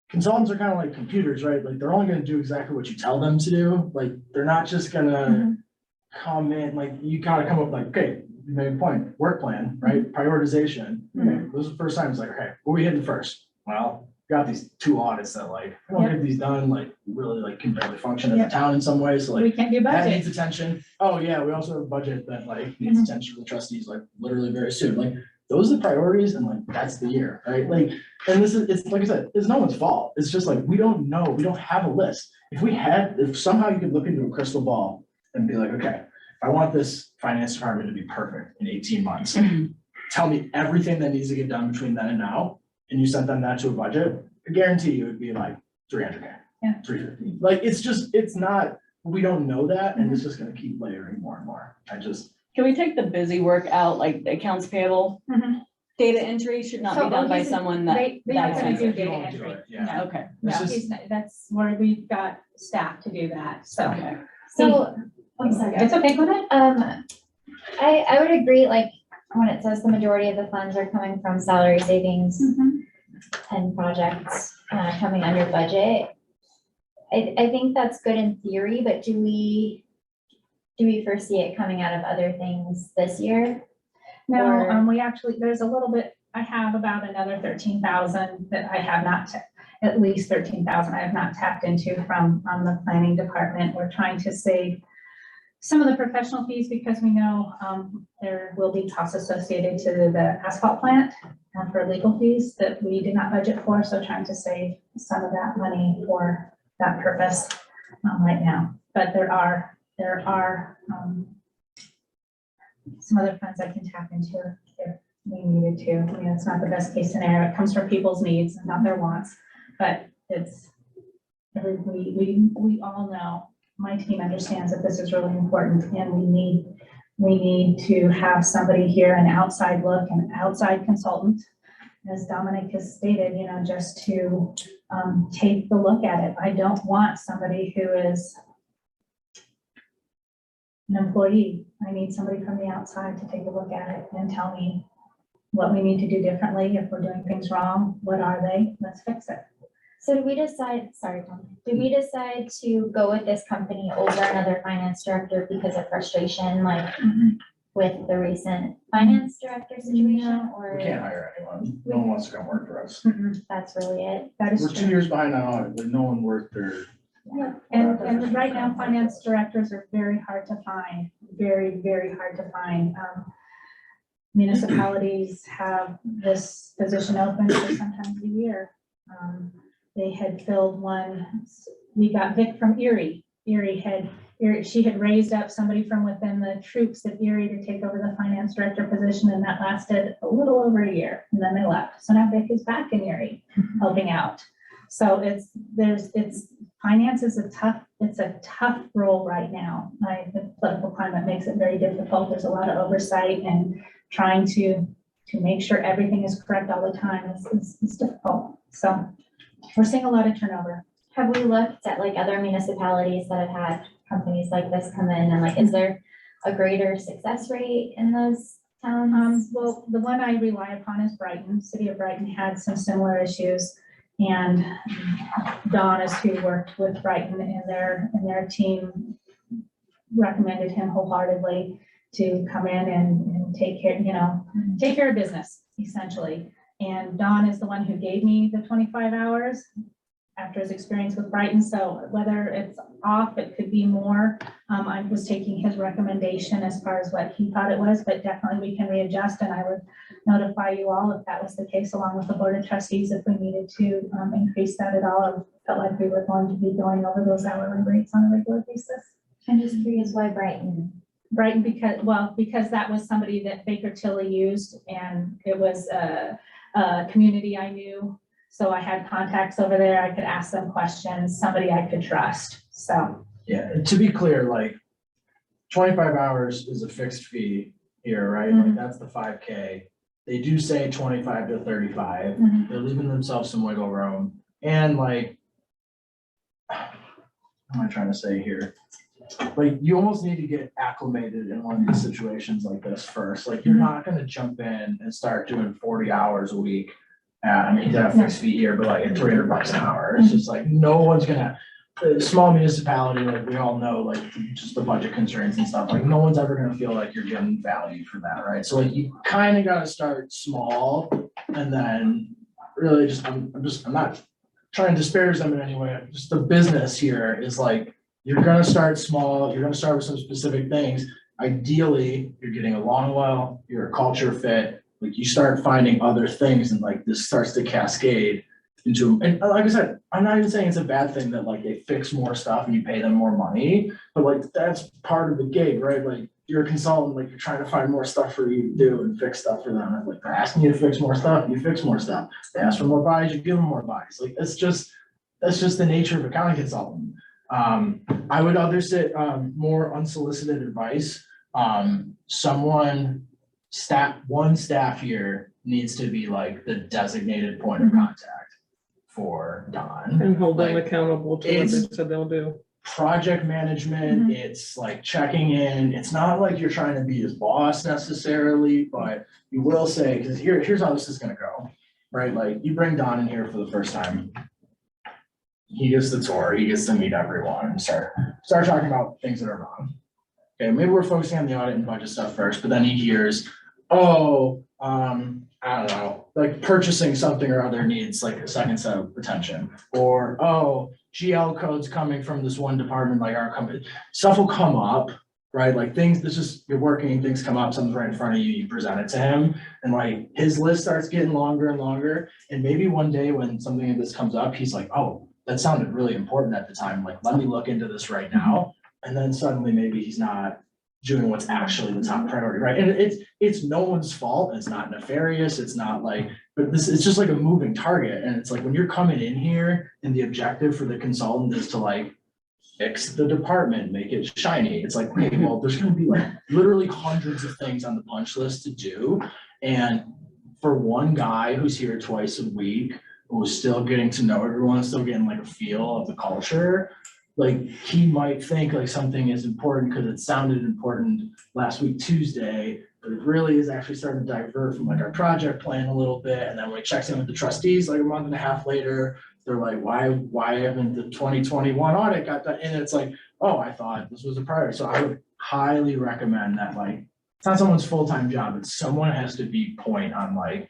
consultants are kind of like computers, right? Like, they're only gonna do exactly what you tell them to do. Like, they're not just gonna come in, like, you gotta come up like, okay, you made a point, work plan, right? Prioritization. Okay, this is the first time, it's like, okay, what are we hitting first? Well, got these 2 audits that like, if we don't get these done, like, really like can barely function as a town in some ways, so We like, can't do that budget. needs attention. Oh, yeah, we also have a budget that like needs attention from the trustees, like, literally very soon. Like, those are the priorities, and like, that's the year, right? Like, and this is, it's like I said, it's no one's fault. It's just like, we don't know, we don't have a list. If somehow you could look into a crystal ball and be like, okay, I want this finance department to be perfect in 18 months. Tell me everything that needs to get done between then and now, and you sent them that to a budget, I guarantee you it'd be like 300K. Yeah. 350. Like, it's just, it's not, we don't know that, and it's just gonna keep layering more and more. Can we take the busy work out, like the accounts payable? Mhm. Data entry should not So, be done by he's- someone that. They aren't that's gonna do expensive. data won't do entry. it, yeah. No. Okay, No, This is- he's not, that's where we've got staff to do that, so. okay. So, I'm sorry. It's okay, go ahead. I would agree, like, when it says the majority of the funds are coming from salary savings and projects, coming under budget. I think that's good in theory, but do we foresee it coming out of other things this year? No, Or- we actually, there's a little bit, I have about another 13,000 that I have not, at least 13,000 I have not tapped into from the planning department. We're trying to save some of the professional fees because we know there will be costs associated to the asphalt plant for legal fees that we did not budget for, so trying to save some of that money for that purpose right now. But there are some other funds I can tap into if we needed to. I mean, it's not the best case scenario. It comes from people's needs, not their wants, but it's, we all know, my team understands that this is really important, and we need to have somebody here, an outside look, an outside consultant, as Dominic has stated, you know, just to take the look at it. I don't want somebody who is an employee. I need somebody from the outside to take a look at it and tell me what we need to do differently. If we're doing things wrong, what are they? Let's fix it. So did we decide, sorry, Tom, did we decide to go with this company over another finance director because of frustration, like with the recent finance director situation, or? We can't hire anyone. No one wants to come work for us. That's really it? That is We're 2 true. years behind on audit, like, no one worked there. Yeah, and right now, finance directors are very hard to find, very, very hard to find. Municipalities have this position open for sometimes a year. They had filled one, we got Vic from Erie. She had raised up somebody from within the troops at Erie to take over the finance director position, and that lasted a little over a year, and then they left. So now Vic is back in Erie, helping out. So finance is a tough role right now. The political climate makes it very difficult. There's a lot of oversight, and trying to make sure everything is correct all the time is difficult. So we're seeing a lot of turnover. Have we looked at like other municipalities that have had companies like this come in, and like, is there a greater success rate in those towns? Well, the one I rely upon is Brighton. City of Brighton had some similar issues. And Dawn is who worked with Brighton, and their team recommended him wholeheartedly to come in and take care of business, essentially. And Dawn is the one who gave me the 25 hours after his experience with Brighton. So whether it's off, it could be more. I was taking his recommendation as far as what he thought it was, but definitely we can readjust, and I would notify you all if that was the case, along with the board of trustees, if we needed to increase that at all. I felt like we were going to be going over those hourly rates on a regular basis. I'm just curious why Brighton? Brighton, because that was somebody that Baker Tilly used, and it was a community I knew. So I had contacts over there. I could ask them questions, somebody I could trust. So. Yeah, and to be clear, like, 25 hours is a fixed fee here, right? Like, that's the 5K. They do say 25 to 35. They're leaving themselves some wiggle room. And like, what am I trying to say here? Like, you almost need to get acclimated in one of these situations like this first. Like, you're not gonna jump in and start doing 40 hours a week I mean, he's at a fixed fee here, but like at $300 an hour, it's just like, no one's gonna, a small municipality, like we all know, like just the budget constraints and stuff, like no one's ever gonna feel like you're getting value for that, right? So like you kind of gotta start small and then really just, I'm not trying to disparage them in any way. Just the business here is like, you're gonna start small, you're gonna start with some specific things. Ideally, you're getting along well, you're a culture fit, like you start finding other things and like this starts to cascade into, and like I said, I'm not even saying it's a bad thing that like they fix more stuff and you pay them more money, but like that's part of the gig, right? Like you're a consultant, like you're trying to find more stuff for you to do and fix stuff for them. And like they're asking you to fix more stuff, you fix more stuff. They ask for more buys, you give them more buys. Like that's just the nature of accounting consultant. I would other say more unsolicited advice. One staff here needs to be like the designated point of contact for Don. And hold them Like, accountable to what they it's- said they'll do. Project management, it's like checking in. It's not like you're trying to be his boss necessarily, but you will say, because here's how this is gonna go, right? Like you bring Don in here for the first time. He gets the tour, he gets to meet everyone and start talking about things that are wrong. Okay, maybe we're focusing on the audit and budget stuff first, but then he hears, I don't know, like purchasing something or other needs like a second set of attention. Or, GL codes coming from this one department, like our company, stuff will come up, right? Like things, you're working, things come up, something's right in front of you, you present it to him. And like his list starts getting longer and longer. And maybe one day when something like this comes up, he's like, oh, that sounded really important at the time. Like, let me look into this right now. And then suddenly maybe he's not doing what's actually the top priority, right? And it's no one's fault. It's not nefarious. It's not like, but it's just like a moving target. And it's like when you're coming in here and the objective for the consultant is to like fix the department, make it shiny. It's like, wait, well, there's gonna be like literally hundreds of things on the punch list to do. And for one guy who's here twice a week, who's still getting to know everyone, still getting like a feel of the culture, like he might think like something is important because it sounded important last week, Tuesday, but it really is actually starting to divert from like our project plan a little bit. And then when he checks in with the trustees, like a month and a half later, they're like, why haven't the 2021 audit got that? And it's like, oh, I thought this was a priority. So I would highly recommend that, like, it's not someone's full-time job, but someone has to be point on like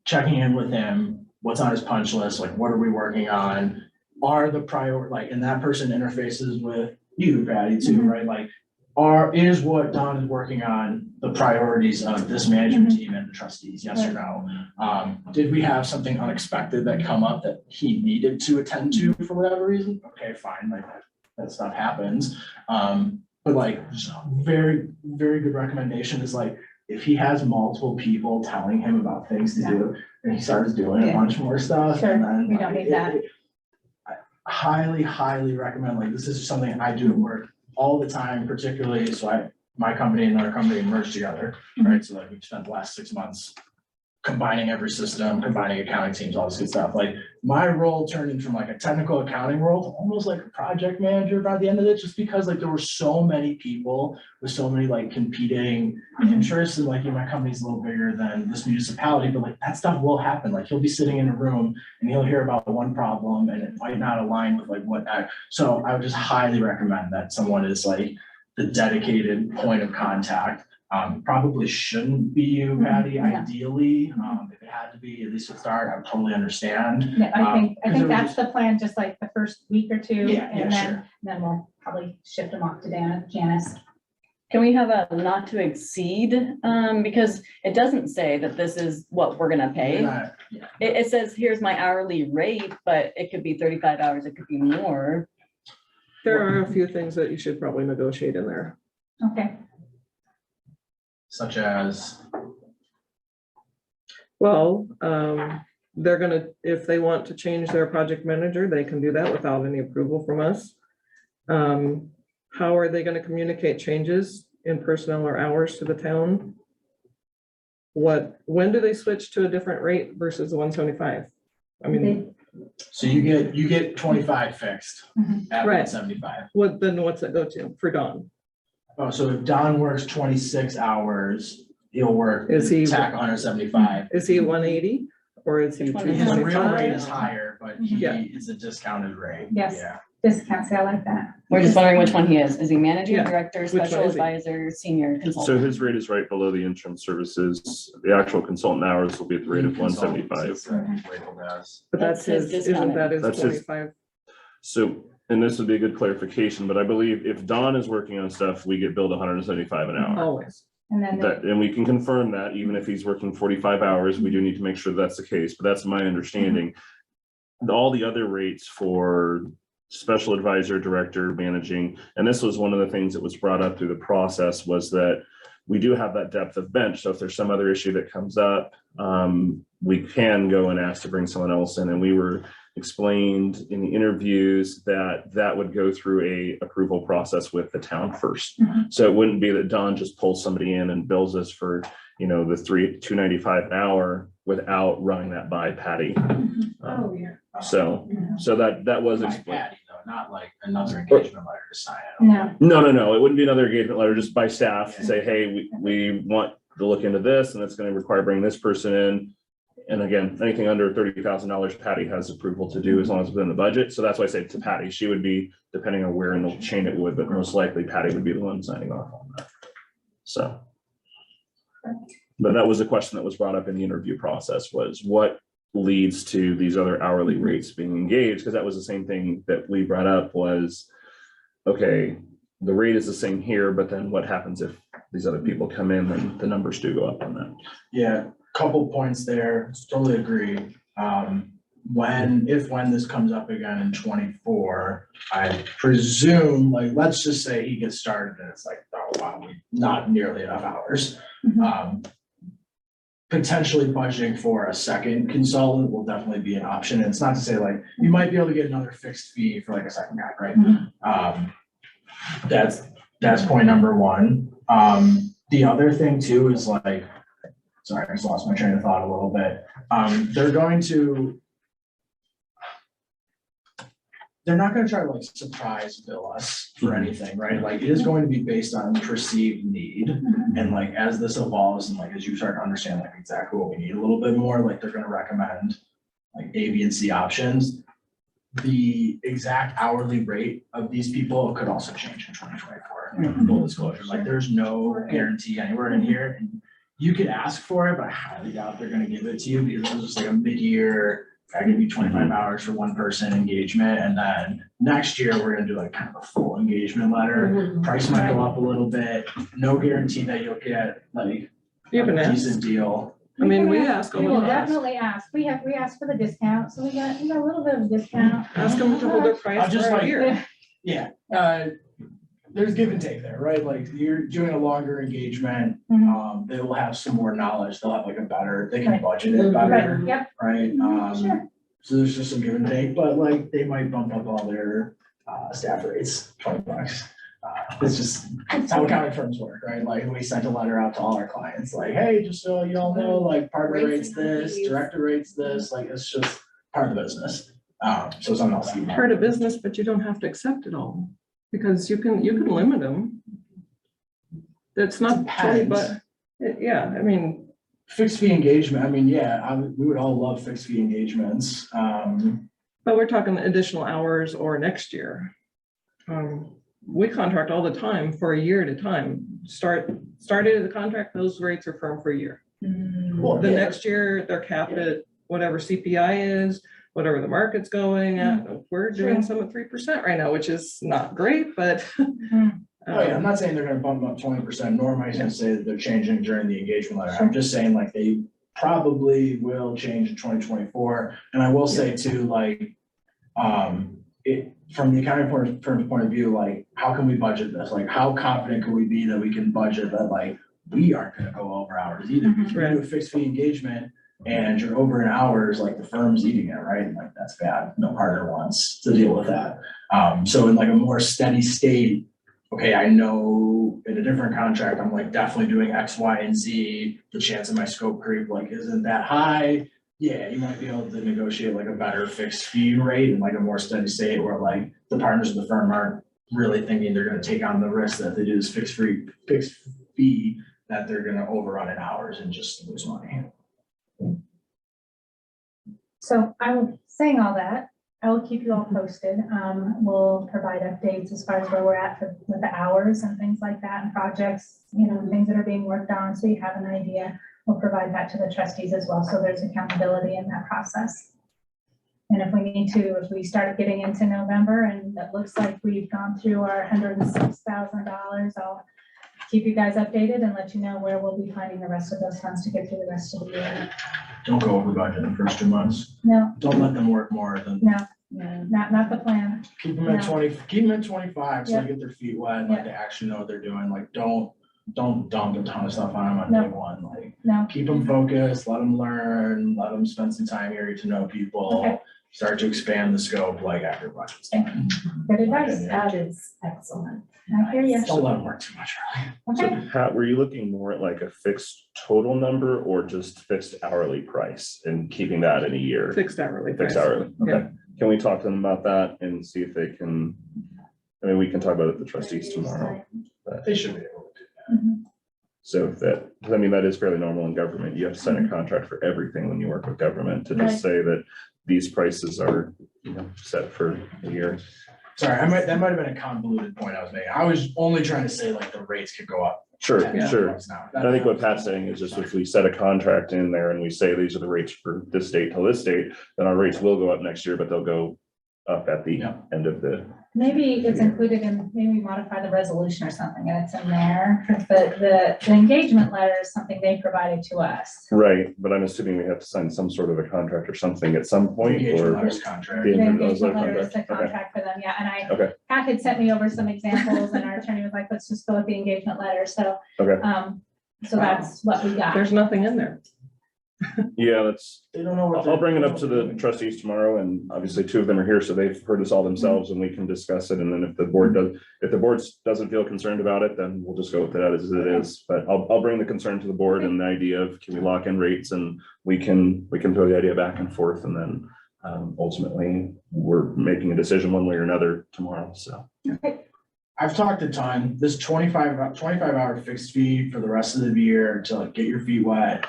checking in with him, what's on his punch list, like what are we working on? Are the priority, like, and that person interfaces with you, Patty, too, right? Like, is what Don is working on the priorities of this management team and the trustees, yes or no? Did we have something unexpected that come up that he needed to attend to for whatever reason? Okay, fine, like that stuff happens. But like, just very, very good recommendation is like, if he has multiple people telling him about things to do, and he starts doing a bunch more stuff. Sure, and then, we don't like, need that. I highly recommend, like, this is something I do at work all the time, particularly, so my company and our company merged together, right? So like we've spent the last 6 months combining every system, combining accounting teams, all this good stuff. Like my role turned into from like a technical accounting role to almost like a project manager by the end of it, just because like there were so many people with so many like competing interests. And like, my company's a little bigger than this municipality, but like that stuff will happen. Like he'll be sitting in a room and he'll hear about one problem and it might not align with like so I would just highly recommend that someone is like the dedicated point of contact. Probably shouldn't be you, Patty, ideally. If it had to be, at least to start, I would totally understand. Yeah, I think 'cause it was that's the plan, just like the first week or two. Yeah, And sure. then we'll probably shift them off to Janice. Can we have a not to exceed? Because it doesn't say that this is what we're gonna pay. Yeah. It says, here's my hourly rate, but it could be 35 hours, it could be more. There are a few things that you should probably negotiate in there. Okay. Such as, Well, they're gonna, if they want to change their project manager, they can do that without any approval from us. How are they gonna communicate changes in personnel or hours to the town? When do they switch to a different rate versus the 175? I mean, so you get 25 fixed at Right. 175. then what's it go to for Dawn? Oh, so if Don works 26 hours, he'll work, Is he- tack 175. Is he 180 Or is he Which one is His it? real rate 225? is higher, but Yeah. he is a discounted rate. Yes. Yeah. Discounts, I like that. We're just wondering which one he is. Is he managing Yeah. director, one special is he? advisor, senior So consultant? his rate is right below the insurance services. The actual consultant hours will be at the rate of one Consultants, seventy-five. it's, labeled as. But that's That's his his, isn't discounted. that his That's his- 25? So, and this would be a good clarification, but I believe if Don is working on stuff, we get billed 175 an hour. Always. And then That, and we can confirm that even if he's working 45 hours, we do need to make sure that's the case, but that's my understanding. All the other rates for special advisor, director, managing, and this was one of the things that was brought up through the process was that we do have that depth of bench. So if there's some other issue that comes up, we can go and ask to bring someone else in. And we were explained in the interviews that that would go through a approval process with the town first. So it wouldn't be that Don just pulls somebody in and bills us for, you know, the $295 an hour without running that by Patti. Oh, yeah. So that was By explained. Patti, though, not like another engagement letter to sign. I don't No, No, it wouldn't be another engagement letter just by staff to say, hey, we want to look into this and it's going to require bringing this person in. And again, anything under $30,000, Patti has approval to do as long as it's within the budget. So that's why I say to Patti, she would be, depending on where in the chain it would, but most likely Patti would be the one signing off on that. So. But that was a question that was brought up in the interview process was what leads to these other hourly rates being engaged? Because that was the same thing that we brought up was, okay, the rate is the same here, but then what happens if these other people come in and the numbers do go up on that? Yeah, couple points there, totally agree. When this comes up again in 24, I presume, like, let's just say he gets started and it's like, oh, wow, not nearly enough hours. Potentially budgeting for a second consultant will definitely be an option. And it's not to say like, you might be able to get another fixed fee for like a second guy, right? That's point number one. The other thing too is like, sorry, I just lost my train of thought a little bit. They're not gonna try to like surprise bill us for anything, right? Like it is going to be based on perceived need. And like, as this evolves and like, as you start to understand like exactly what we need a little bit more, like they're gonna recommend like A, B, and C options. The exact hourly rate of these people could also change in 2024. Full disclosure, like there's no guarantee anywhere in here. And you could ask for it, but I highly doubt they're gonna give it to you because it's just like a mid-year, I give you 25 hours for one person engagement. And then next year, we're gonna do like kind of a full engagement letter. Price might go up a little bit. No guarantee that you'll get like You can a ask. decent deal. I mean, we ask we all will the time. definitely ask. We asked for the discount, so we got a little bit of discount. Ask them to hold their price I'm just for a like- year. Yeah, there's give and take there, right? Like you're doing a longer engagement, they will have some more knowledge. They'll have like they can budget it better, Right, yep. right? Sure. So there's just some give and take, but like they might bump up all their staff rates, $20. It's just, it's how accounting firms work, right? Like we sent a letter out to all our clients, like, hey, just so you all know, like partner rates this, director rates this, like it's just part of the business. So something else. Part of business, but you don't have to accept it all, because you can limit them. That's not 20, but, yeah, I mean, Fixed fee engagement, I mean, yeah, we would all love fixed fee engagements. but we're talking additional hours or next year. We contract all the time for a year at a time. Started the contract, those rates are firm for a year. Well, The yeah. next year, they're capped at whatever CPI is, whatever the market's going at. We're doing some at 3% right now, which is not great, but. Oh, yeah, I'm not saying they're gonna bump them up 20%, nor am I gonna say that they're changing during the engagement letter. I'm just saying like they probably will change in 2024. And I will say too, like, from the accounting firm's point of view, like, how can we budget this? Like, how confident can we be that we can budget that, like, we aren't gonna go over hours either? If you do a fixed fee engagement and you're over in hours, like the firm's eating it, right? And, like, that's bad. No partner wants to deal with that. So in like a more steady state, okay, I know in a different contract, I'm like definitely doing X, Y, and Z. The chance of my scope creep like isn't that high. Yeah, you might be able to negotiate like a better fixed fee rate and like a more steady state where like the partners of the firm aren't really thinking they're gonna take on the risk that they do this fixed fee that they're gonna overrun in hours and just lose money. So I will, saying all that, I will keep you all posted. We'll provide updates as far as where we're at with the hours and things like that and projects, you know, things that are being worked on, so you have an idea. We'll provide that to the trustees as well, so there's accountability in that process. And if we need to, if we start getting into November and it looks like we've gone through our $106,000, I'll keep you guys updated and let you know where we'll be finding the rest of those funds to get through the rest of the year. Don't go over budget in the first 2 months. No, Don't let them work more than, no, Yeah. not the plan. keep them at No. 20, keep them at 25, so Yeah. they get their feet wet, like they actually know what they're doing, like, don't dump a ton of stuff on them on No. day one, like, No, keep them focused, let them learn, let them spend some time here to know people. Okay. Start to expand the scope, like, after budget's done. good advice. That is excellent. I hear you. Don't let them work too much, really. So Okay. Pat, were you looking more at like a fixed total number or just fixed hourly price and keeping that in a year? Fixed hourly. Fixed price. hourly, okay. Can we talk to them about that and see if they can, I mean, we can talk about it with the trustees tomorrow. They should be able to do Mhm. So if that, 'cause I mean, that is fairly normal in government. You have to sign a contract for everything when you work with government to Right. just say that these prices are, you know, set for a year. that. Sorry, that might have been a convoluted point I was making. I was only trying to say like the rates could go up. Sure, 10 sure. bucks an hour. And I think what Pat's saying is just if we set a contract in there and we say these are the rates for this date till this date, then our rates will go up next year, but they'll go up at the Yeah. end of the, Maybe it's included in, maybe modify the resolution or something, and it's in there, but the engagement letter is something they provided to us. right, but I'm assuming we have to sign some sort of a contract or something at some point, Engagement or? letters contract. The The engagement engagement letter letter is the contract, okay. contract for them, yeah, and Okay. Pat had sent me over some examples, and our attorney was like, let's just go with the engagement letter, so, Okay, so that's what we got. There's nothing in there. yeah, that's, They don't know what. I'll bring it up to they're the doing. trustees tomorrow, and obviously two of them are here, so they've heard this all themselves, and we can discuss it, and then if the board does, if the board doesn't feel concerned about it, then we'll just go with that as it is. But I'll bring the concern to the board and the idea of, can we lock in rates, and we can throw the idea back and forth, and then ultimately, we're making a decision one way or another tomorrow, so. I've talked a ton, this 25 hour fixed fee for the rest of the year to like get your feet wet.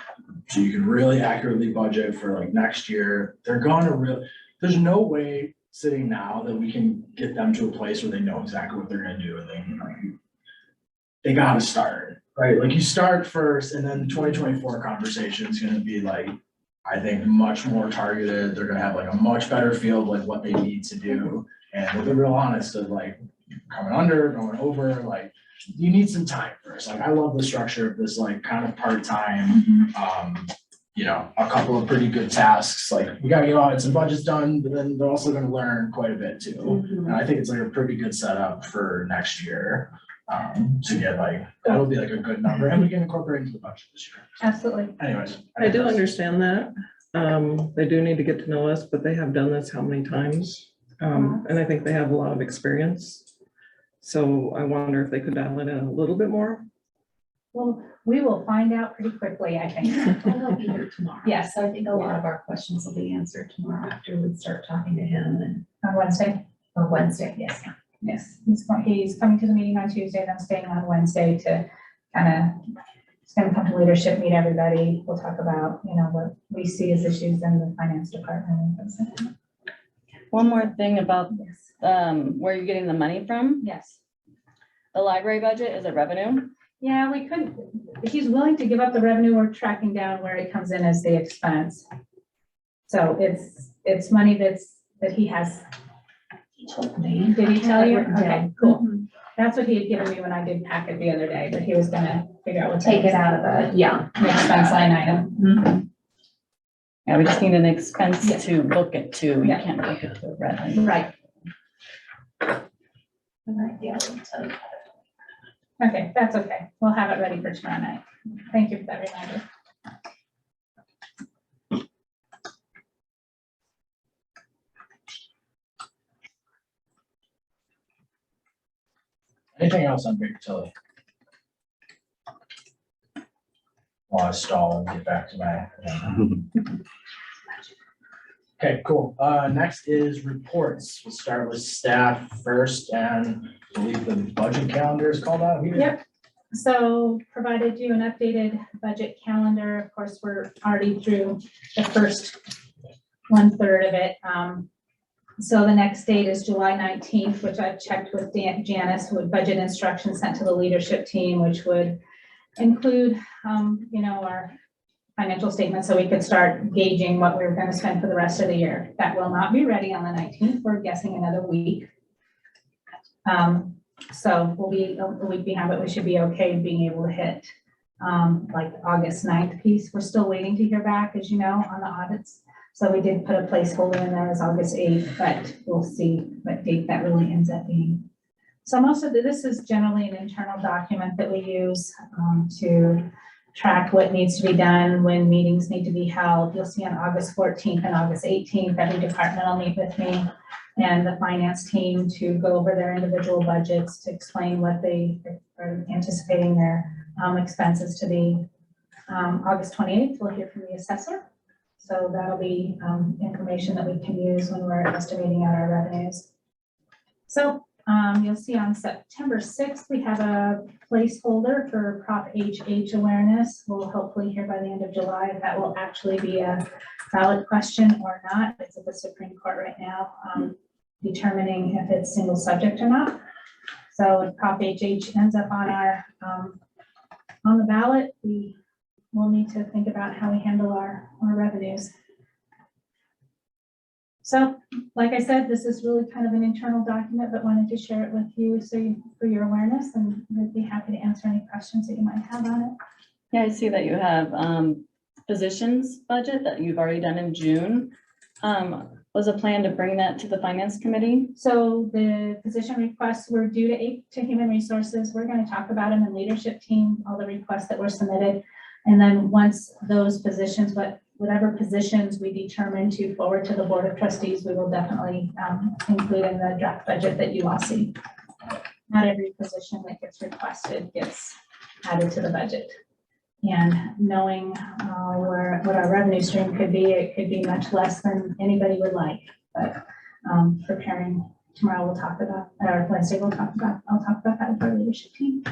So you can really accurately budget for like next year. They're gonna really, there's no way sitting now that we can get them to a place where they know exactly what they're gonna do and they gotta start, right? Like you start first and then the 2024 conversation is gonna be like, I think much more targeted. They're gonna have like a much better feel of like what they need to do. And we'll be real honest of like coming under, going over, like you need some time first. Like I love the structure of this like kind of part-time, you know, a couple of pretty good tasks. Like we gotta get audits and budgets done, but then they're also gonna learn quite a bit too. And I think it's like a pretty good setup for next year. To get like, that'll be like a good number and we can incorporate into the budget this year. Absolutely. Anyways. I do understand that. They do need to get to know us, but they have done this how many times? And I think they have a lot of experience. So I wonder if they could dial it in a little bit more. Well, we will find out pretty quickly, I think. And he'll be here tomorrow. Yes. So I think a lot of our questions will be answered tomorrow after we start talking to him and, On Wednesday. or Wednesday, yes. Yes, he's coming to the meeting on Tuesday, then staying on Wednesday to he's gonna come to leadership, meet everybody. We'll talk about, you know, what we see as issues in the finance department and things like that. One more thing about, Yes. where you're getting the money from, Yes. the library budget, is it revenue? Yeah, we could, he's willing to give up the revenue. We're tracking down where it comes in as the expense. So it's money that he has. He told me. Did he tell you? Written Okay, down. cool. That's what he had given me when I did packet the other day, but he was gonna figure out what. Take it out of the, yeah. The expense line item. Yeah, we just need an expense Yeah. to book it to, you Yeah. can't book it to revenue. Right, Yeah, so- okay, that's okay. We'll have it ready for tomorrow night. Thank you for that reminder. Anything else on Baker Tilly? While I stall and get back to my. Okay, cool. Next is reports. We'll start with staff first and I believe the budget calendar is called out here. Yep. So provided you an updated budget calendar. Of course, we're already through the first 1/3 of it. So the next date is July 19th, which I've checked with Janice, with budget instructions sent to the leadership team, which would include, you know, our financial statements, so we could start gauging what we're gonna spend for the rest of the year. That will not be ready on the 19th. We're guessing another week. So we'll be a week behind, but we should be okay being able to hit, like the August 9th piece. We're still waiting to hear back, as you know, on the audits. So we did put a placeholder in there as August 8th, but we'll see what date that really ends up being. So most of this is generally an internal document that we use to track what needs to be done, when meetings need to be held. You'll see on August 14th and August 18th, every department will meet with me and the finance team to go over their individual budgets, to explain what they are anticipating their expenses to be. August 28th, we'll hear from the assessor. So that'll be information that we can use when we're estimating out our revenues. So you'll see on September 6th, we have a placeholder for Prop HH awareness. We'll hopefully hear by the end of July if that will actually be a valid question or not. It's at the Supreme Court right now, determining if it's single subject or not. So if Prop HH ends up on our on the ballot, we will need to think about how we handle our revenues. So, like I said, this is really kind of an internal document, but wanted to share it with you for your awareness, and we'd be happy to answer any questions that you might have on it. Yeah, I see that you have positions budget that you've already done in June. Was a plan to bring that to the finance committee? So the position requests were due to Human Resources. We're going to talk about them in leadership team, all the requests that were submitted. And then once those positions, whatever positions we determine to forward to the Board of Trustees, we will definitely include in the draft budget that you all see. Not every position that gets requested gets added to the budget. And knowing what our revenue stream could be, it could be much less than anybody would like. But preparing tomorrow, we'll talk about, or Wednesday, I'll talk about that with our leadership team.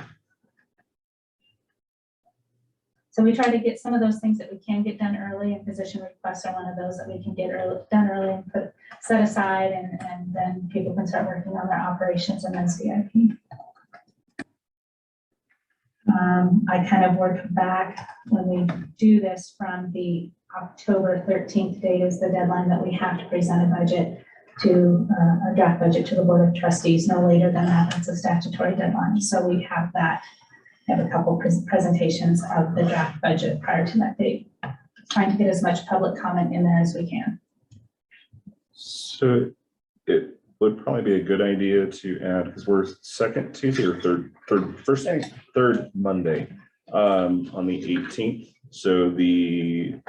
So we try to get some of those things that we can get done early, and position requests are one of those that we can get done early and set aside, and then people can start working on their operations and then CIP. I kind of worked back when we do this from the October 13th date is the deadline that we have to present a budget to a draft budget to the Board of Trustees. No later than that, that's a statutory deadline. So we have that. I have a couple presentations of the draft budget prior to that date. Trying to get as much public comment in there as we can. So it would probably be a good idea to add, because we're second Tuesday or third Monday on the 18th. So the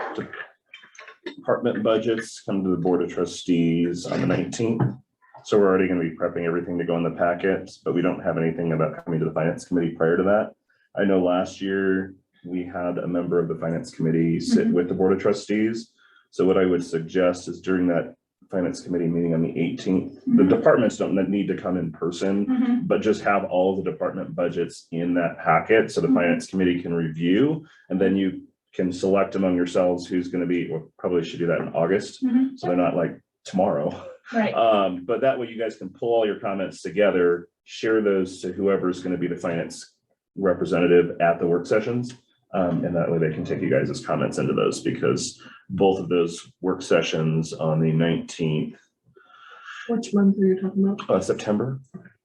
department budgets come to the Board of Trustees on the 19th. So we're already going to be prepping everything to go in the packets, but we don't have anything about coming to the finance committee prior to that. I know last year we had a member of the finance committee sit with the Board of Trustees. So what I would suggest is during that finance committee meeting on the 18th, the departments don't need to come in person, but just have all the department budgets in that packet so the finance committee can review, and then you can select among yourselves who's going to be, or probably should do that in August. So they're not like tomorrow. Right. But that way you guys can pull all your comments together, share those to whoever's going to be the finance representative at the work sessions. And that way they can take you guys' comments into those, because both of those work sessions on the 19th. Which month are you talking about? September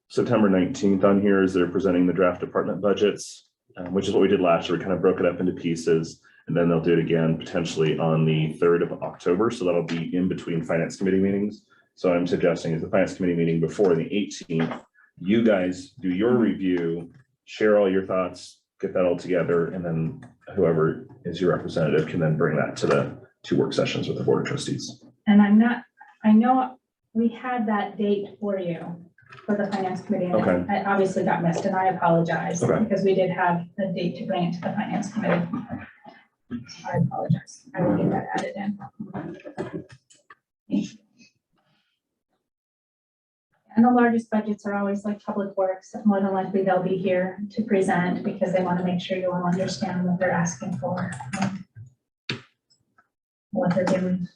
19th on here is they're presenting the draft department budgets, which is what we did last year. We kind of broke it up into pieces, and then they'll do it again potentially on the 3rd of October. So that'll be in between finance committee meetings. So I'm suggesting is the finance committee meeting before the 18th, you guys do your review, share all your thoughts, get that all together, and then whoever is your representative can then bring that to the 2 work sessions with the Board of Trustees. And I know we had that date for you for the finance committee. And Okay. it obviously got missed, and I apologize Okay. because we did have a date to bring it to the finance committee. I apologize. I will get that added in. And the largest budgets are always like public works. More than likely they'll be here to present because they want to make sure you all understand what they're asking for, what they're doing.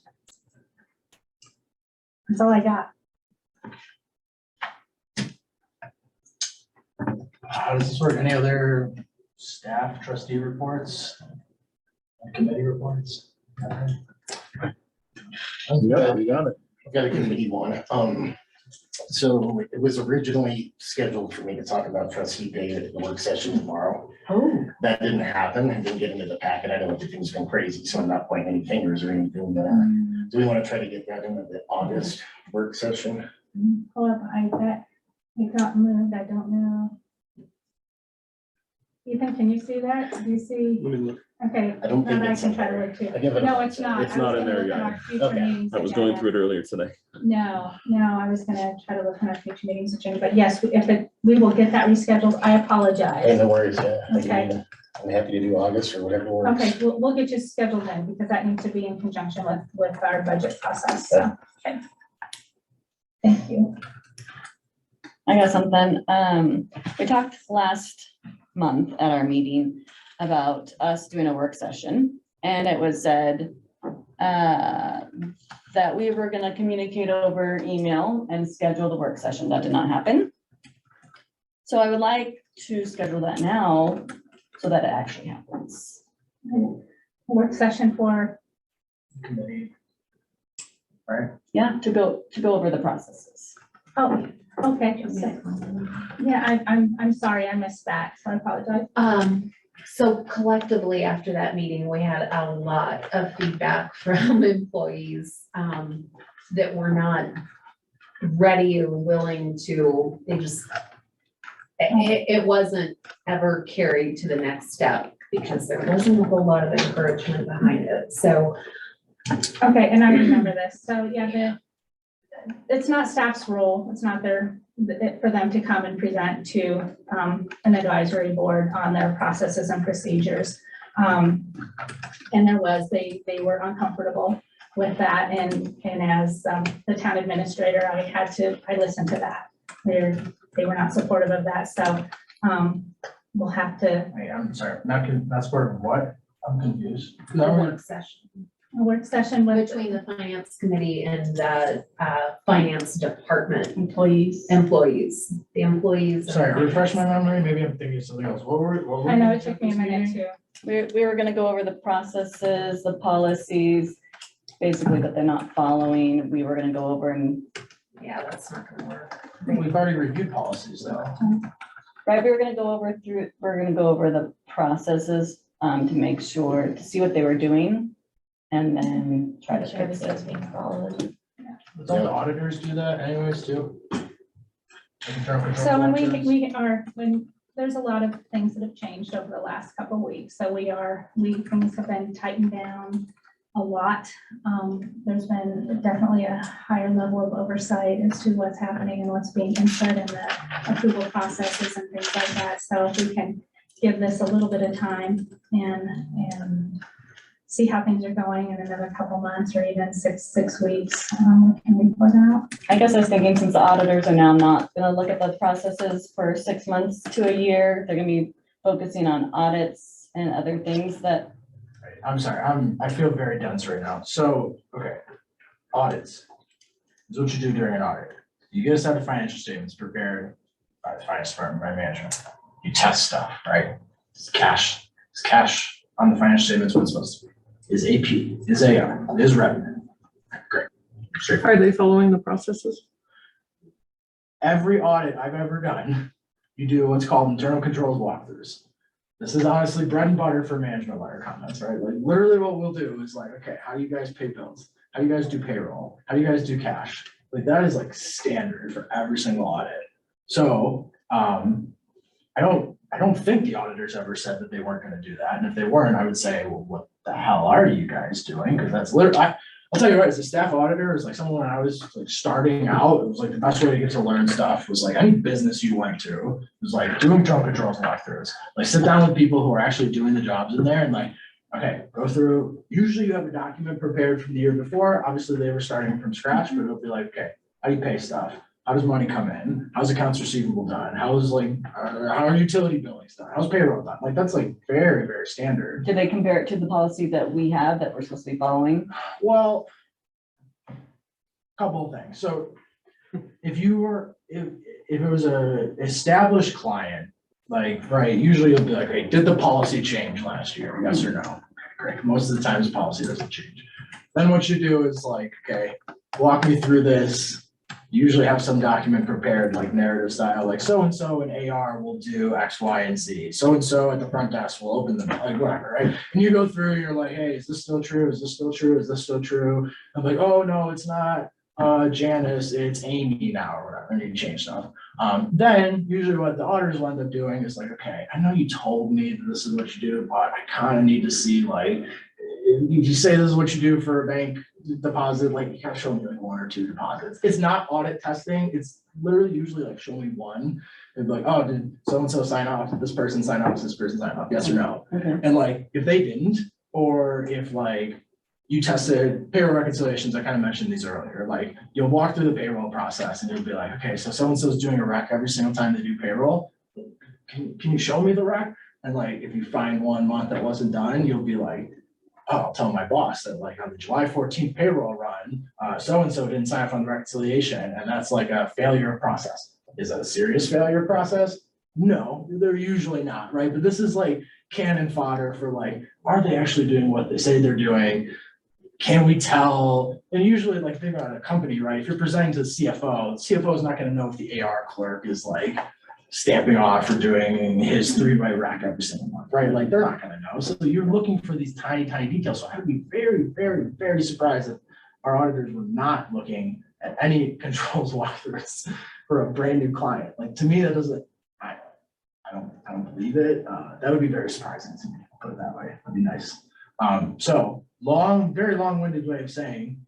That's all I got. How does this work? Any other staff trustee reports? Committee reports? You got it. I've got a committee one. So it was originally scheduled for me to talk about trustee pay at the work session tomorrow. Oh. That didn't happen. I didn't get into the packet. I know everything's been crazy, so I'm not pointing any fingers or anything. Do we want to try to get that into the August work session? Pull up, I bet it got moved, I don't know. Ethan, can you see that? Do you see? Let me look. Okay. I don't think then it's can in try to there. look too. I give it a- No, it's not. It's I was not in gonna there look at yet. our future Okay. meetings I was going agenda. through it earlier today. No, I was gonna try to look on our future meetings agenda, but yes, we will get that rescheduled. I Hey, apologize. no worries, yeah. I can Okay. even- I'm happy to do August or whatever works. Okay, we'll get you scheduled in because that needs to be in conjunction with our budget process, so, okay. Thank you. I got something. We talked last month at our meeting about us doing a work session. And it was said that we were gonna communicate over email and schedule the work session. That did not happen. So I would like to schedule that now so that it actually happens. Work session for, Committee. Yeah, to go over the processes. oh, okay. Yeah, I'm sorry, I missed that, so I apologize. So collectively, after that meeting, we had a lot of feedback from employees, that were not ready or willing to, they just, it wasn't ever carried to the next step because there wasn't a whole lot of encouragement behind it, so. Okay, and I remember this, so yeah, it's not staff's role, it's not for them to come and present to an advisory board on their processes and procedures. And they were uncomfortable with that, and as the town administrator, I listened to that. They were not supportive of that, so we'll have to, Wait, I'm sorry, not part of what? I'm confused. The work session a work session with between the finance committee and the finance department Employees. employees, the employees. Sorry, refresh my memory, maybe I'm thinking of something else. What were I know we it took me a doing minute this meeting? too. We were gonna go over the processes, the policies, basically that they're not following. We were gonna go over and, Yeah, that's not gonna work. I think we've already reviewed policies though. right, we're gonna go over the processes to make sure, to see what they were doing. And then try to fix it. Don't the auditors do that anyways too? So when there's a lot of things that have changed over the last couple of weeks, so things have been tightened down a lot. There's been definitely a higher level of oversight as to what's happening and what's being input in the approval processes and things like that. So if we can give this a little bit of time and see how things are going in another couple months or even six weeks, can we put out? I guess I was thinking, since the auditors are now not gonna look at the processes for 6 months to a year, they're gonna be focusing on audits and other things that, I'm sorry, I feel very dense right now. So, okay, audits. This is what you do during an audit. You get a set of financial statements prepared by the finance firm, by management. You test stuff, right? It's cash on the financial statements, what it's supposed to be. Is AP, is AR, is revenue. Great. Straight. Are they following the processes? Every audit I've ever done, you do what's called internal controls walkthroughs. This is honestly bread and butter for management letter comments, right? Like literally what we'll do is like, okay, how do you guys pay bills? How do you guys do payroll? How do you guys do cash? Like that is like standard for every single audit. So I don't think the auditors ever said that they weren't gonna do that. And if they weren't, I would say, well, what the hell are you guys doing? Because that's literally, I'll tell you what, as a staff auditor, it's like someone when I was like starting out, it was like the best way to get to learn stuff was like any business you went to, it was like doing internal controls and walkthroughs. Like sit down with people who are actually doing the jobs in there and like, okay, go through, usually you have a document prepared from the year before. Obviously they were starting from scratch, but it'll be like, okay, how do you pay stuff? How does money come in? How's accounts receivable done? How's like, how are utility billings done? How's payroll done? Like, that's like very, very standard. do they compare it to the policy that we have that we're supposed to be following? Well, couple of things. So if it was a established client, like, right, usually you'll be like, hey, did the policy change last year? Yes or no? Okay, great. Most of the times policy doesn't change. Then what you do is like, okay, walk me through this. You usually have some document prepared, like narrative style, like so-and-so in AR will do X, Y, and Z. So-and-so at the front desk will open them, like whatever, right? And you go through, you're like, hey, is this still true? Is this still true? Is this still true? I'm like, oh, no, it's not Janice, it's Amy now, or whatever, and you change stuff. Then usually what the auditors will end up doing is like, okay, I know you told me that this is what you do, but I kind of need to see, like, if you say this is what you do for a bank deposit, like you gotta show me like 1 or 2 deposits. It's not audit testing. It's literally usually like show me one. And like, oh, did so-and-so sign off? Did this person sign off? Did this person sign off? Yes or no? Okay. And like, if they didn't, or if like you tested payroll reconciliations, I kind of mentioned these earlier, like you'll walk through the payroll process and you'll be like, okay, so so-and-so is doing a rec every single time they do payroll. Can you show me the rec? And like, if you find 1 month that wasn't done, you'll be like, oh, I'll tell my boss that like on the July 14th payroll run, so-and-so didn't sign off on the reconciliation, and that's like a failure of process. Is that a serious failure process? No, they're usually not, right? But this is like cannon fodder for like, are they actually doing what they say they're doing? Can we tell? And usually like think about a company, right? If you're presenting to the CFO is not gonna know if the AR clerk is like stamping off or doing his 3-way rack every single month, right? Like they're not gonna know. So you're looking for these tiny, tiny details. So I would be very, very, very surprised if our auditors were not looking at any controls walkthroughs for a brand new client. Like to me, that doesn't, I don't believe it. That would be very surprising to me, put it that way. That'd be nice. So very long-winded way of saying,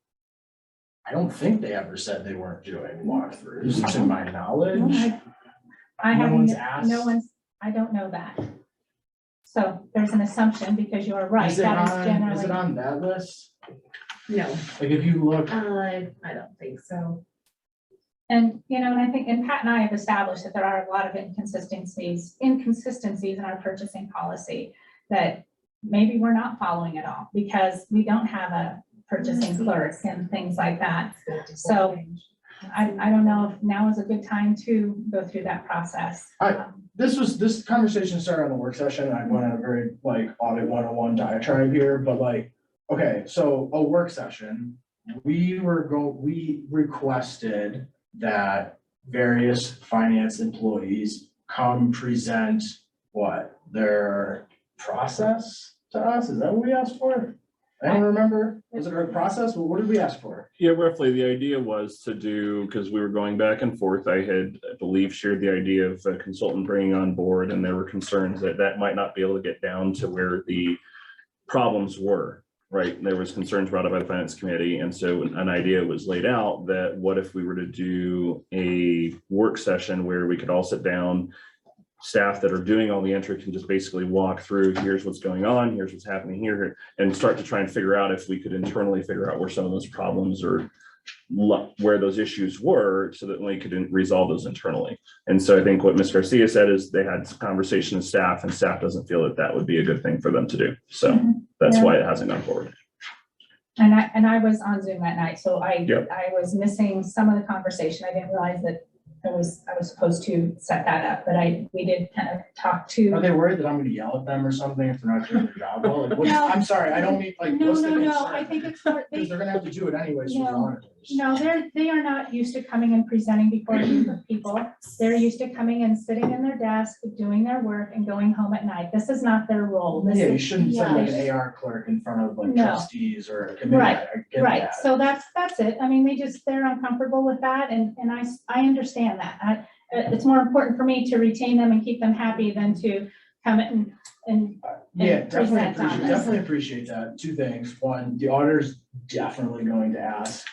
I don't think they ever said they weren't doing walkthroughs to my knowledge. I No have, one's asked. I don't know that. So there's an assumption because you are right. Is it That is on, is generally. it on that list? No, Like if you look, I don't think so. And, and I think, and Pat and I have established that there are a lot of inconsistencies in our purchasing policy that maybe we're not following at all because we don't have a purchasing clerk and things like that. So I don't know if now is a good time to go through that process. this conversation started on the work session. I went on a very like audit 101 diatribe here, but like, okay, so a work session, we requested that various finance employees come present what their process to us. Is that what we asked for? I don't remember. Was it our process? Well, what did we ask for? Yeah, roughly the idea was to do, because we were going back and forth, I believe, shared the idea of a consultant bringing on board, and there were concerns that that might not be able to get down to where the problems were, right? There was concerns brought up by the finance committee, and so an idea was laid out that what if we were to do a work session where we could all sit down, staff that are doing all the entry can just basically walk through, here's what's going on, here's what's happening here, and start to try and figure out if we could internally figure out where some of those problems or where those issues were so that we could resolve those internally. And so I think what Ms. Garcia said is they had some conversation with staff and staff doesn't feel that that would be a good thing for them to do. So that's why it hasn't gone forward. And I was on Zoom that night, so I was missing some of the conversation. I didn't realize that I was supposed to set that up, but we did kind of talk to. Are they worried that I'm gonna yell at them or something if they're not doing their job well? Like, No. I'm sorry, I don't mean like, what's the concern? No, I think it's for, Because they're gonna have to do it anyways for the No. auditors. no, they are not used to coming and presenting before a group of people. They're used to coming and sitting in their desk, doing their work and going home at night. This is not their role. This Yeah, you is- shouldn't send like an AR clerk in front of like No. trustees or a committee. Right, I get Right, that. so that's it. I mean, they're uncomfortable with that and I understand that. It's more important for me to retain them and keep them happy than to come and Yeah, and present on this. definitely appreciate that. 2 things. One, the auditor's definitely going to ask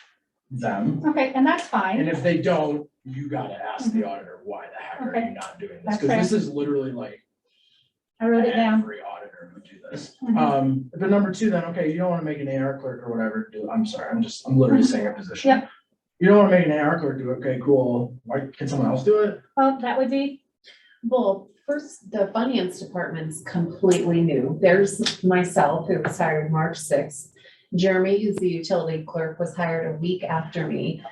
them. okay, and that's And fine. if they don't, you gotta ask the auditor, why the heck are Okay. you not doing this? That's Because this is literally like I wrote it down. every auditor would do this. Mhm. But number 2, then, okay, you don't wanna make an AR clerk or whatever, I'm sorry, I'm literally saying a position. Yep. You don't wanna make an AR clerk do it, okay, cool. Why, can someone else do it? Well, that would be, Well, first, the finance department's completely new. There's myself, who was hired March 6th. Jeremy, who's the utility clerk, was hired a week after me.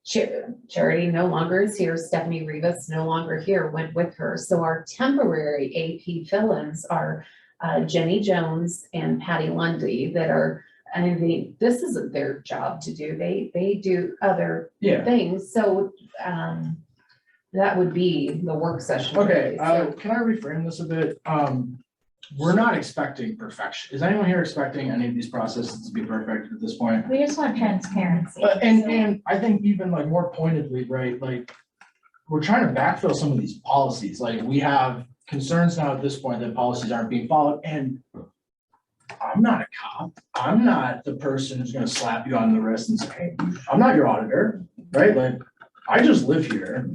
Charity no longer is here. Stephanie Rivas no longer here, went with her. So our temporary AP fill-ins are Jenny Jones and Patti Lundy that are, I mean, this isn't their job to do. They do other Yeah, things. So that would be the work session. okay, So can I reframe this a bit? We're not expecting perfection. Is anyone here expecting any of these processes to be perfect at this point? We just want transparency. And I think even like more pointedly, right, like, we're trying to backfill some of these policies, like, we have concerns now at this point that policies aren't being followed, and I'm not a cop, I'm not the person who's gonna slap you on the wrist and say, hey, I'm not your auditor, right, like, I just live here,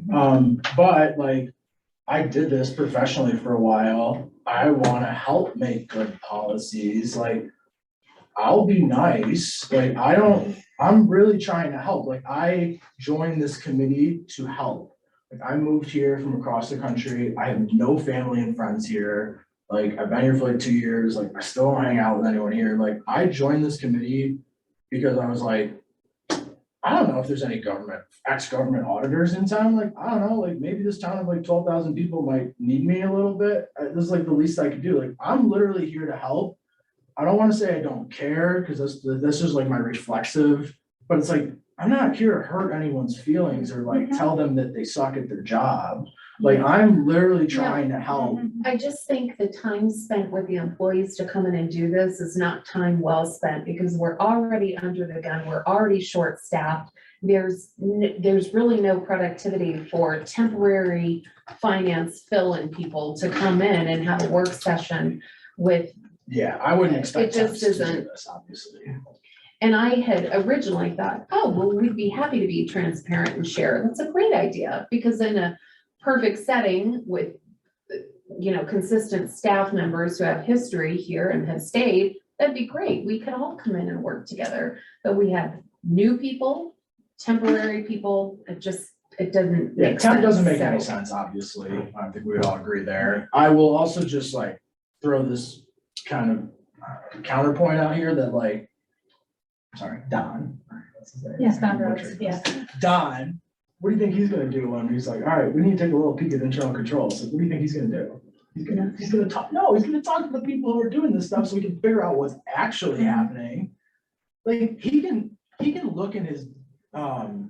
but like, I did this professionally for a while, I wanna help make good policies, like, I'll be nice, like, I'm really trying to help, like, I joined this committee to help. Like, I moved here from across the country, I have no family and friends here, like, I've been here for like 2 years, like, I still don't hang out with anyone here, like, I joined this committee because I was like, I don't know if there's any ex-government auditors in town, like, I don't know, like, maybe this town of like 12,000 people might need me a little bit, this is like the least I could do, like, I'm literally here to help. I don't wanna say I don't care, because this is like my reflexive, but it's like, I'm not here to hurt anyone's feelings or like tell them that they suck at their job. Like, I'm literally trying to help. I just think the time spent with the employees to come in and do this is not time well spent, because we're already under the gun, we're already short-staffed. There's really no productivity for temporary finance fill-in people to come in and have a work session with. Yeah, I wouldn't expect It just temps to do isn't. this, obviously. And I had originally thought, oh, well, we'd be happy to be transparent and share. That's a great idea, because in a perfect setting with, consistent staff members who have history here and have stayed, that'd be great. We could all come in and work together. But we have new people, temporary people, it doesn't Yeah, make sense. temp doesn't make any So- sense, obviously. I think we all agree there. I will also just like throw this kind of counterpoint out here that like, sorry, Don. Yes, Don Rhodes, yes. Don, what do you think he's gonna do when he's like, all right, we need to take a little peek at internal controls? Like, what do you think he's gonna do? He's gonna talk to the people who are doing this stuff so we can figure out what's actually happening. Like, he can look in his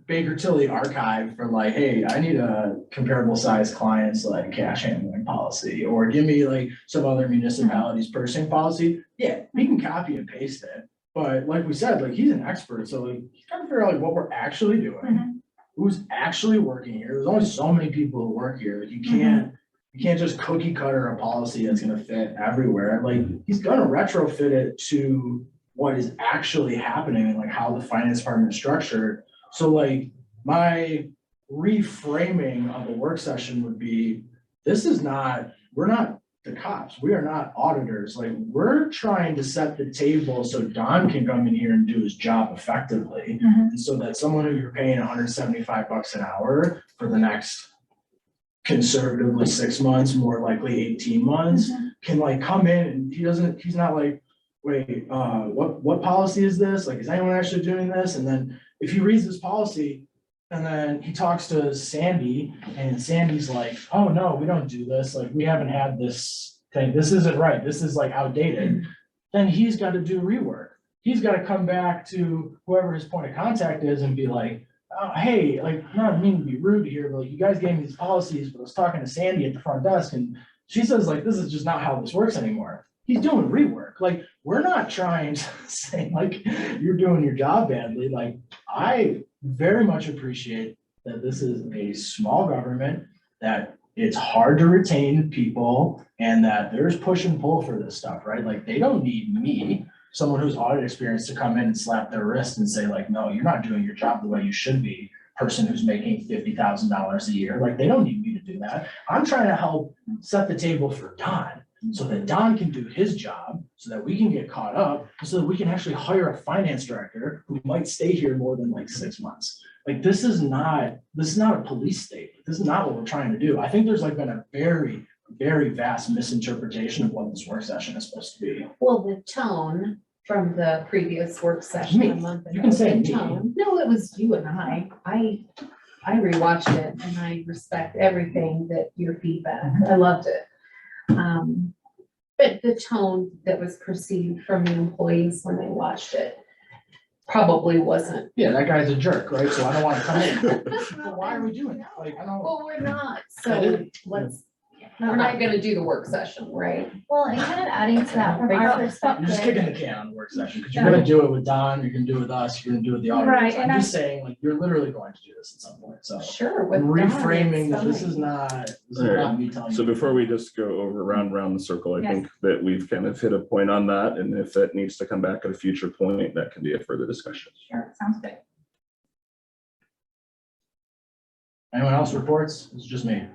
Baker Tilly archive for like, hey, I need a comparable size clients like cash handling policy, or give me like some other municipalities purchasing policy. Yeah, he can copy and paste it. But like we said, like, he's an expert, so like, he's trying to figure out like what we're actually doing, who's actually working here. There's only so many people who work here. Like, you can't just cookie cutter a policy that's gonna fit everywhere. Like, he's gonna retrofit it to what is actually happening and like how the finance department is structured. So like, my reframing of a work session would be, we're not the cops, we are not auditors, like, we're trying to set the table so Don can come in here and do his job effectively. And so that someone who you're paying $175 an hour for the next conservatively 6 months, more likely 18 months, can like come in and he's not like, wait, what policy is this? Like, is anyone actually doing this? And then if he reads this policy and then he talks to Sandy and Sandy's like, oh no, we don't do this. Like, we haven't had this thing. This isn't right. This is like outdated. Then he's got to do rework. He's got to come back to whoever his point of contact is and be like, oh, hey, like, I'm not meaning to be rude here, but like, you guys gave me these policies, but I was talking to Sandy at the front desk and she says like, this is just not how this works anymore. He's doing rework. Like, we're not trying to say like, you're doing your job badly. Like, I very much appreciate that this is a small government, that it's hard to retain people, and that there's push and pull for this stuff, right? Like, they don't need me, someone who's audit experience, to come in and slap their wrist and say like, no, you're not doing your job the way you should be, person who's making $50,000 a year. Like, they don't need me to do that. I'm trying to help set the table for Don, so that Don can do his job, so that we can get caught up, so that we can actually hire a finance director who might stay here more than like 6 months. Like, this is not a police state. This is not what we're trying to do. I think there's like been a very, very vast misinterpretation of what this work session is supposed to be. Well, the tone from the previous work session a month ago. You can say The me. tone. No, it was you and I rewatched it and I respect everything that your feedback. I loved it. But the tone that was perceived from the employees when they watched it probably wasn't. Yeah, that guy's a jerk, right? So I don't wanna come in. Well, why are we doing that? Like, I don't. Well, we're not, I so didn't. we're not gonna do the work session, right? Well, and kind of adding to that from our You're perspective. just kicking the can on the work session, because you're gonna do it with Don, you're gonna do it with us, you're gonna do it with the auditors. Right, and I'm just saying, like, you're literally going to do this at some point, so. Sure. with I'm Don, reframing it's that this is fine. not me telling you. So before we just go over round the circle, I Yes. think that we've kind of hit a point on that, and if that needs to come back at a future point, that can be a further discussion. Sure, sounds good. Anyone else reports? It's just me.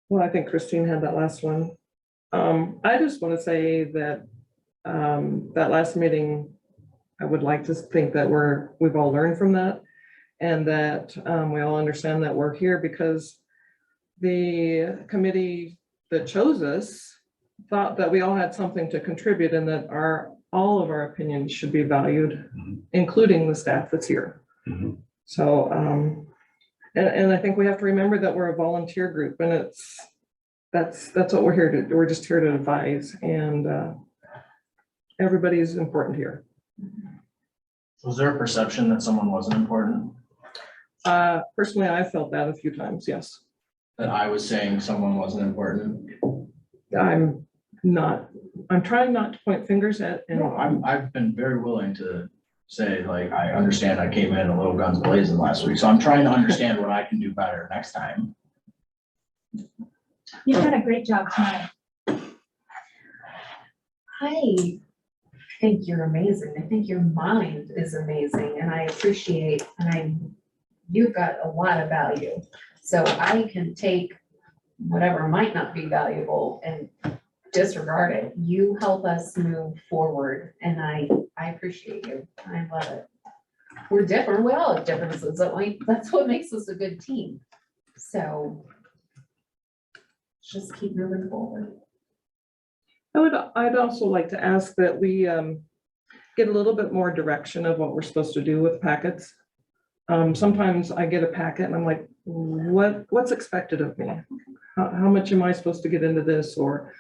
Well, I think Christine had that last one. I just want to say that that last meeting, I would like to think that we've all learned from that, and that we all understand that we're here because the committee that chose us thought that we all had something to contribute and that all of our opinions should be valued, including the staff that's here. Mhm. So, and I think we have to remember that we're a volunteer group, and that's what we're here to, we're just here to advise, and everybody's important here. Was there a perception that someone wasn't important? Personally, I felt that a few times, yes. That I was saying someone wasn't important? I'm trying not to point fingers at, and No, I've been very willing to say, like, I understand I came in a little guns blazing last week, so I'm trying to understand what I can do better next time. You've done a great job tonight. I think you're amazing. I think your mind is amazing and I appreciate, you've got a lot of value. So I can take whatever might not be valuable and disregard it. You help us move forward and I appreciate you. I love it. We're different. We all have differences. That's what makes us a good team. So just keep moving forward. I'd also like to ask that we get a little bit more direction of what we're supposed to do with packets. Sometimes I get a packet and I'm like, what's expected of me? How much am I supposed to get into this? Or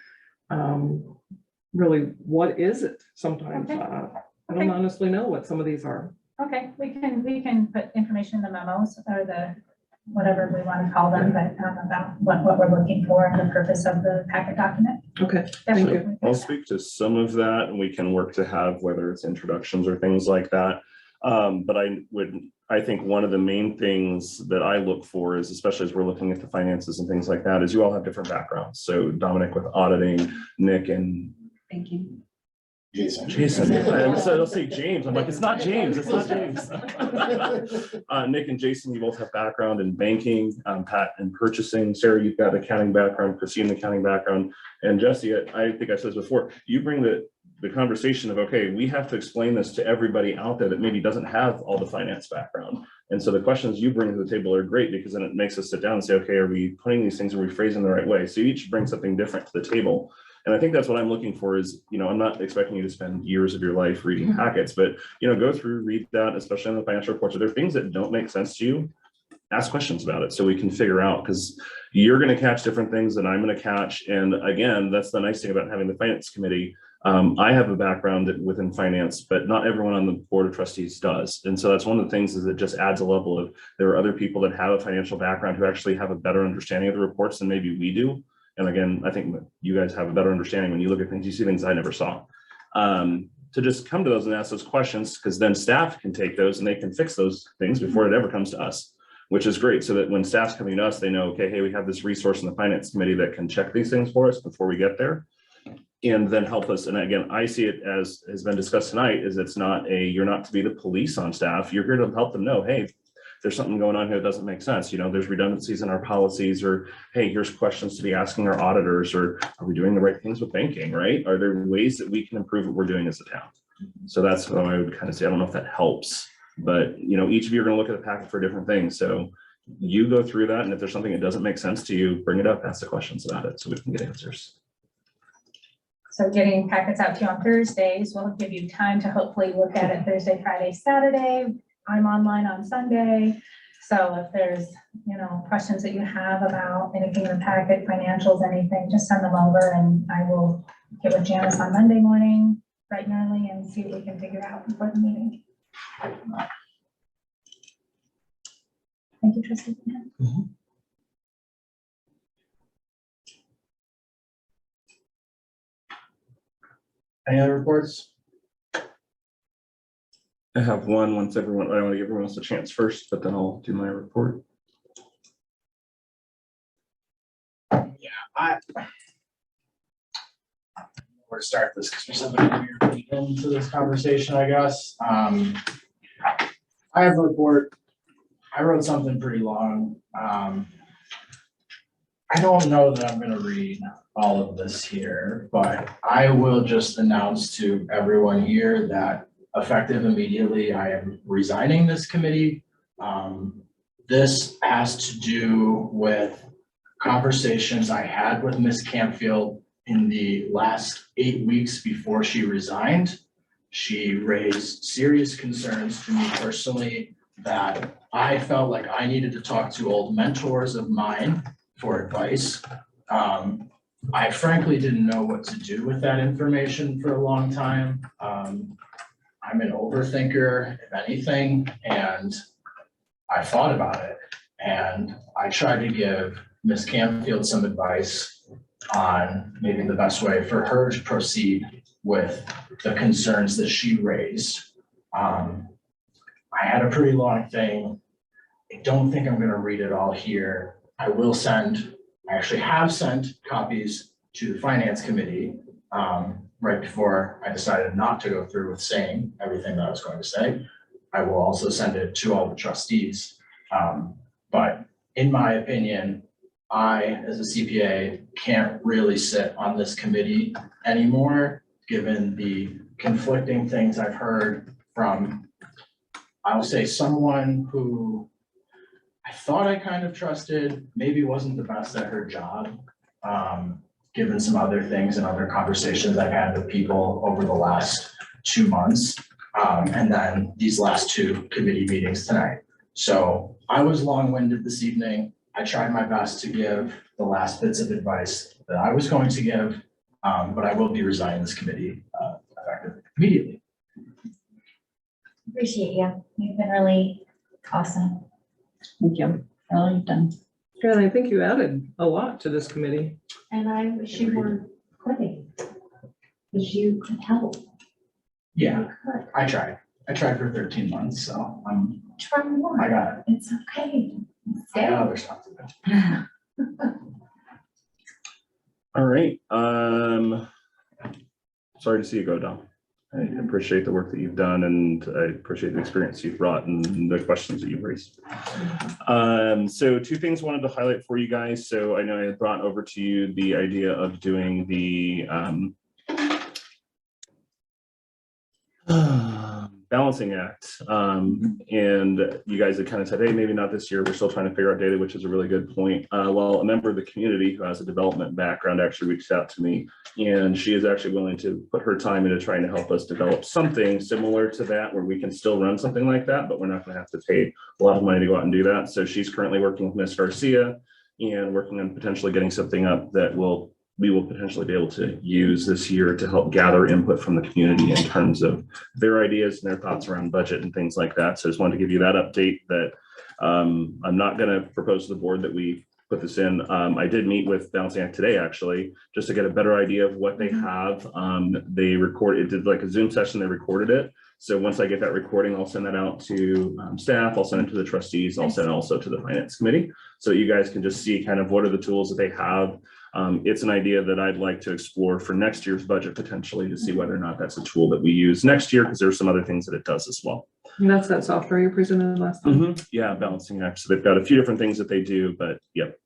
really, what is it? Sometimes Okay. I don't honestly know what some of these are. Okay, we can put information in the memos or the, whatever we want to call them, but about what we're looking for and the purpose of the packet document. Okay, thank you. Definitely. I'll speak to some of that, and we can work to have, whether it's introductions or things like that. But I think one of the main things that I look for is, especially as we're looking at the finances and things like that, is you all have different backgrounds. So Dominic with auditing, Nick and Thank you. Jason. I'll say James. I'm like, it's not James. It's not James. Nick and Jason, you both have background in banking, Pat in purchasing. Sarah, you've got accounting background, Christine, accounting background, and Jesse, I think I said this before, you bring the conversation of, okay, we have to explain this to everybody out there that maybe doesn't have all the finance background. And so the questions you bring to the table are great, because then it makes us sit down and say, okay, are we putting these things, are we phrasing the right way? So you each bring something different to the table. And I think that's what I'm looking for is, I'm not expecting you to spend years of your life reading packets, but, go through, read that, especially on the financial reports. If there are things that don't make sense to you, ask questions about it so we can figure out, because you're going to catch different things than I'm going to catch. And again, that's the nice thing about having the finance committee. I have a background within finance, but not everyone on the board of trustees does. And so that's one of the things, is it just adds a level of, there are other people that have a financial background who actually have a better understanding of the reports than maybe we do. And again, I think you guys have a better understanding when you look at things, you see things I never saw. To just come to those and ask those questions, because then staff can take those and they can fix those things before it ever comes to us, which is great. So that when staff's coming to us, they know, okay, hey, we have this resource in the finance committee that can check these things for us before we get there, and then help us. And again, I see it as has been discussed tonight, is you're not to be the police on staff. You're here to help them know, hey, there's something going on here that doesn't make sense. There's redundancies in our policies, or, hey, here's questions to be asking our auditors, or are we doing the right things with banking, right? Are there ways that we can improve what we're doing as a town? So that's what I would kind of say. I don't know if that helps, but each of you are going to look at the packet for different things. So you go through that. And if there's something that doesn't make sense to you, bring it up, ask the questions about it so we can get answers. So getting packets out to you on Thursdays will give you time to hopefully look at it Thursday, Friday, Saturday. I'm online on Sunday. So if there's, questions that you have about anything in the packet, financials, anything, just send them over and I will get with Janice on Monday morning, bright and early, and see what we can figure out before the meeting. Thank you, Trustee. Any other reports? I have one I want to give everyone else a chance first, but then I'll do my report. Where to start this, because there's somebody here into this conversation, I guess. I have a report. I wrote something pretty long. I don't know that I'm gonna read all of this here, but I will just announce to everyone here that effective immediately, I am resigning this committee. This has to do with conversations I had with Ms. Campfield in the last 8 weeks before she resigned. She raised serious concerns to me personally that I felt like I needed to talk to old mentors of mine for advice. I frankly didn't know what to do with that information for a long time. I'm an overthinker, if anything, and I thought about it. And I tried to give Ms. Campfield some advice on maybe the best way for her to proceed with the concerns that she raised. I had a pretty long thing. I don't think I'm gonna read it all here. I actually have sent copies to the Finance Committee right before I decided not to go through with saying everything that I was going to say. I will also send it to all the trustees. But in my opinion, I, as a CPA, can't really sit on this committee anymore, given the conflicting things I've heard from, I'll say, someone who I thought I kind of trusted, maybe wasn't the best at her job, given some other things and other conversations I've had with people over the last 2 months, and then these last 2 committee meetings tonight. So I was long-winded this evening. I tried my best to give the last bits of advice that I was going to give, but I will be resigning this committee effective immediately. Appreciate you. You've been really awesome. Thank you. All you've done. And I think you added a lot to this committee. And I wish you weren't quitting, because you could help. Yeah, You could. I tried. I tried for 13 months, so Try more. I got it. It's okay. I got other stuff to do. All right. Sorry to see you go, Dom. I appreciate the work that you've done and I appreciate the experience you've brought and the questions that you've raised. So 2 things I wanted to highlight for you guys. So I know I had brought over to you the idea of doing the balancing act. And you guys had kind of said, hey, maybe not this year. We're still trying to figure out data, which is a really good point. Well, a member of the community who has a development background actually reached out to me, and she is actually willing to put her time into trying to help us develop something similar to that, where we can still run something like that, but we're not going to have to pay a lot of money to go out and do that. So she's currently working with Ms. Garcia and working on potentially getting something up that we will potentially be able to use this year to help gather input from the community in terms of their ideas and their thoughts around budget and things like that. So I just wanted to give you that update that I'm not going to propose to the board that we put this in. I did meet with Balancing Act today, actually, just to get a better idea of what they have. It did like a Zoom session, they recorded it. So once I get that recording, I'll send that out to staff, I'll send it to the trustees, I'll send it also to the Finance Committee. So you guys can just see kind of what are the tools that they have. It's an idea that I'd like to explore for next year's budget potentially to see whether or not that's a tool that we use next year, because there's some other things that it does as well. And that's that software you presented last time. Yeah, Balancing Act. So they've got a few different things that they do, but yep.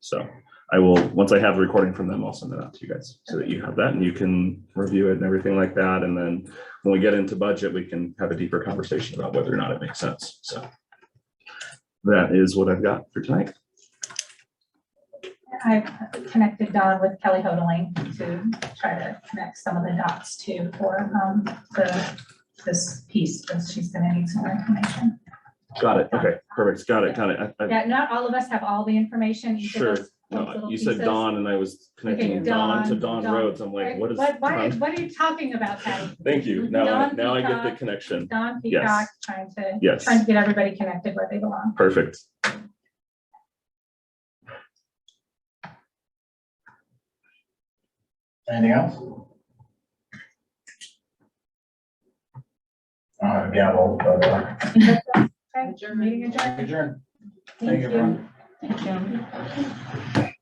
So I will, once I have the recording from them, I'll send it out to you guys so that you have that and you can review it and everything like that. And then when we get into budget, we can have a deeper conversation about whether or not it makes sense. So that is what I've got for tonight. I've connected Dawn with Kelly Hodeling to try to connect some of the dots too for this piece, because she's gonna need some more information. Got it. Okay, perfect. Got it. Yeah, not all of us have all the information. Each of Sure. those No, little you said pieces. Dawn and I was connecting Dawn to Dawn Roads. I'm like, what is? What Dawn? are you talking about, Patty? Thank you. Now I get the Peacock. connection. Don Yes. Peacock trying to Yes. get everybody connected where they belong. Perfect. Anything else? Gavel, but, Okay, meeting adjourned. adjourn. Thank everyone. you. Thank you.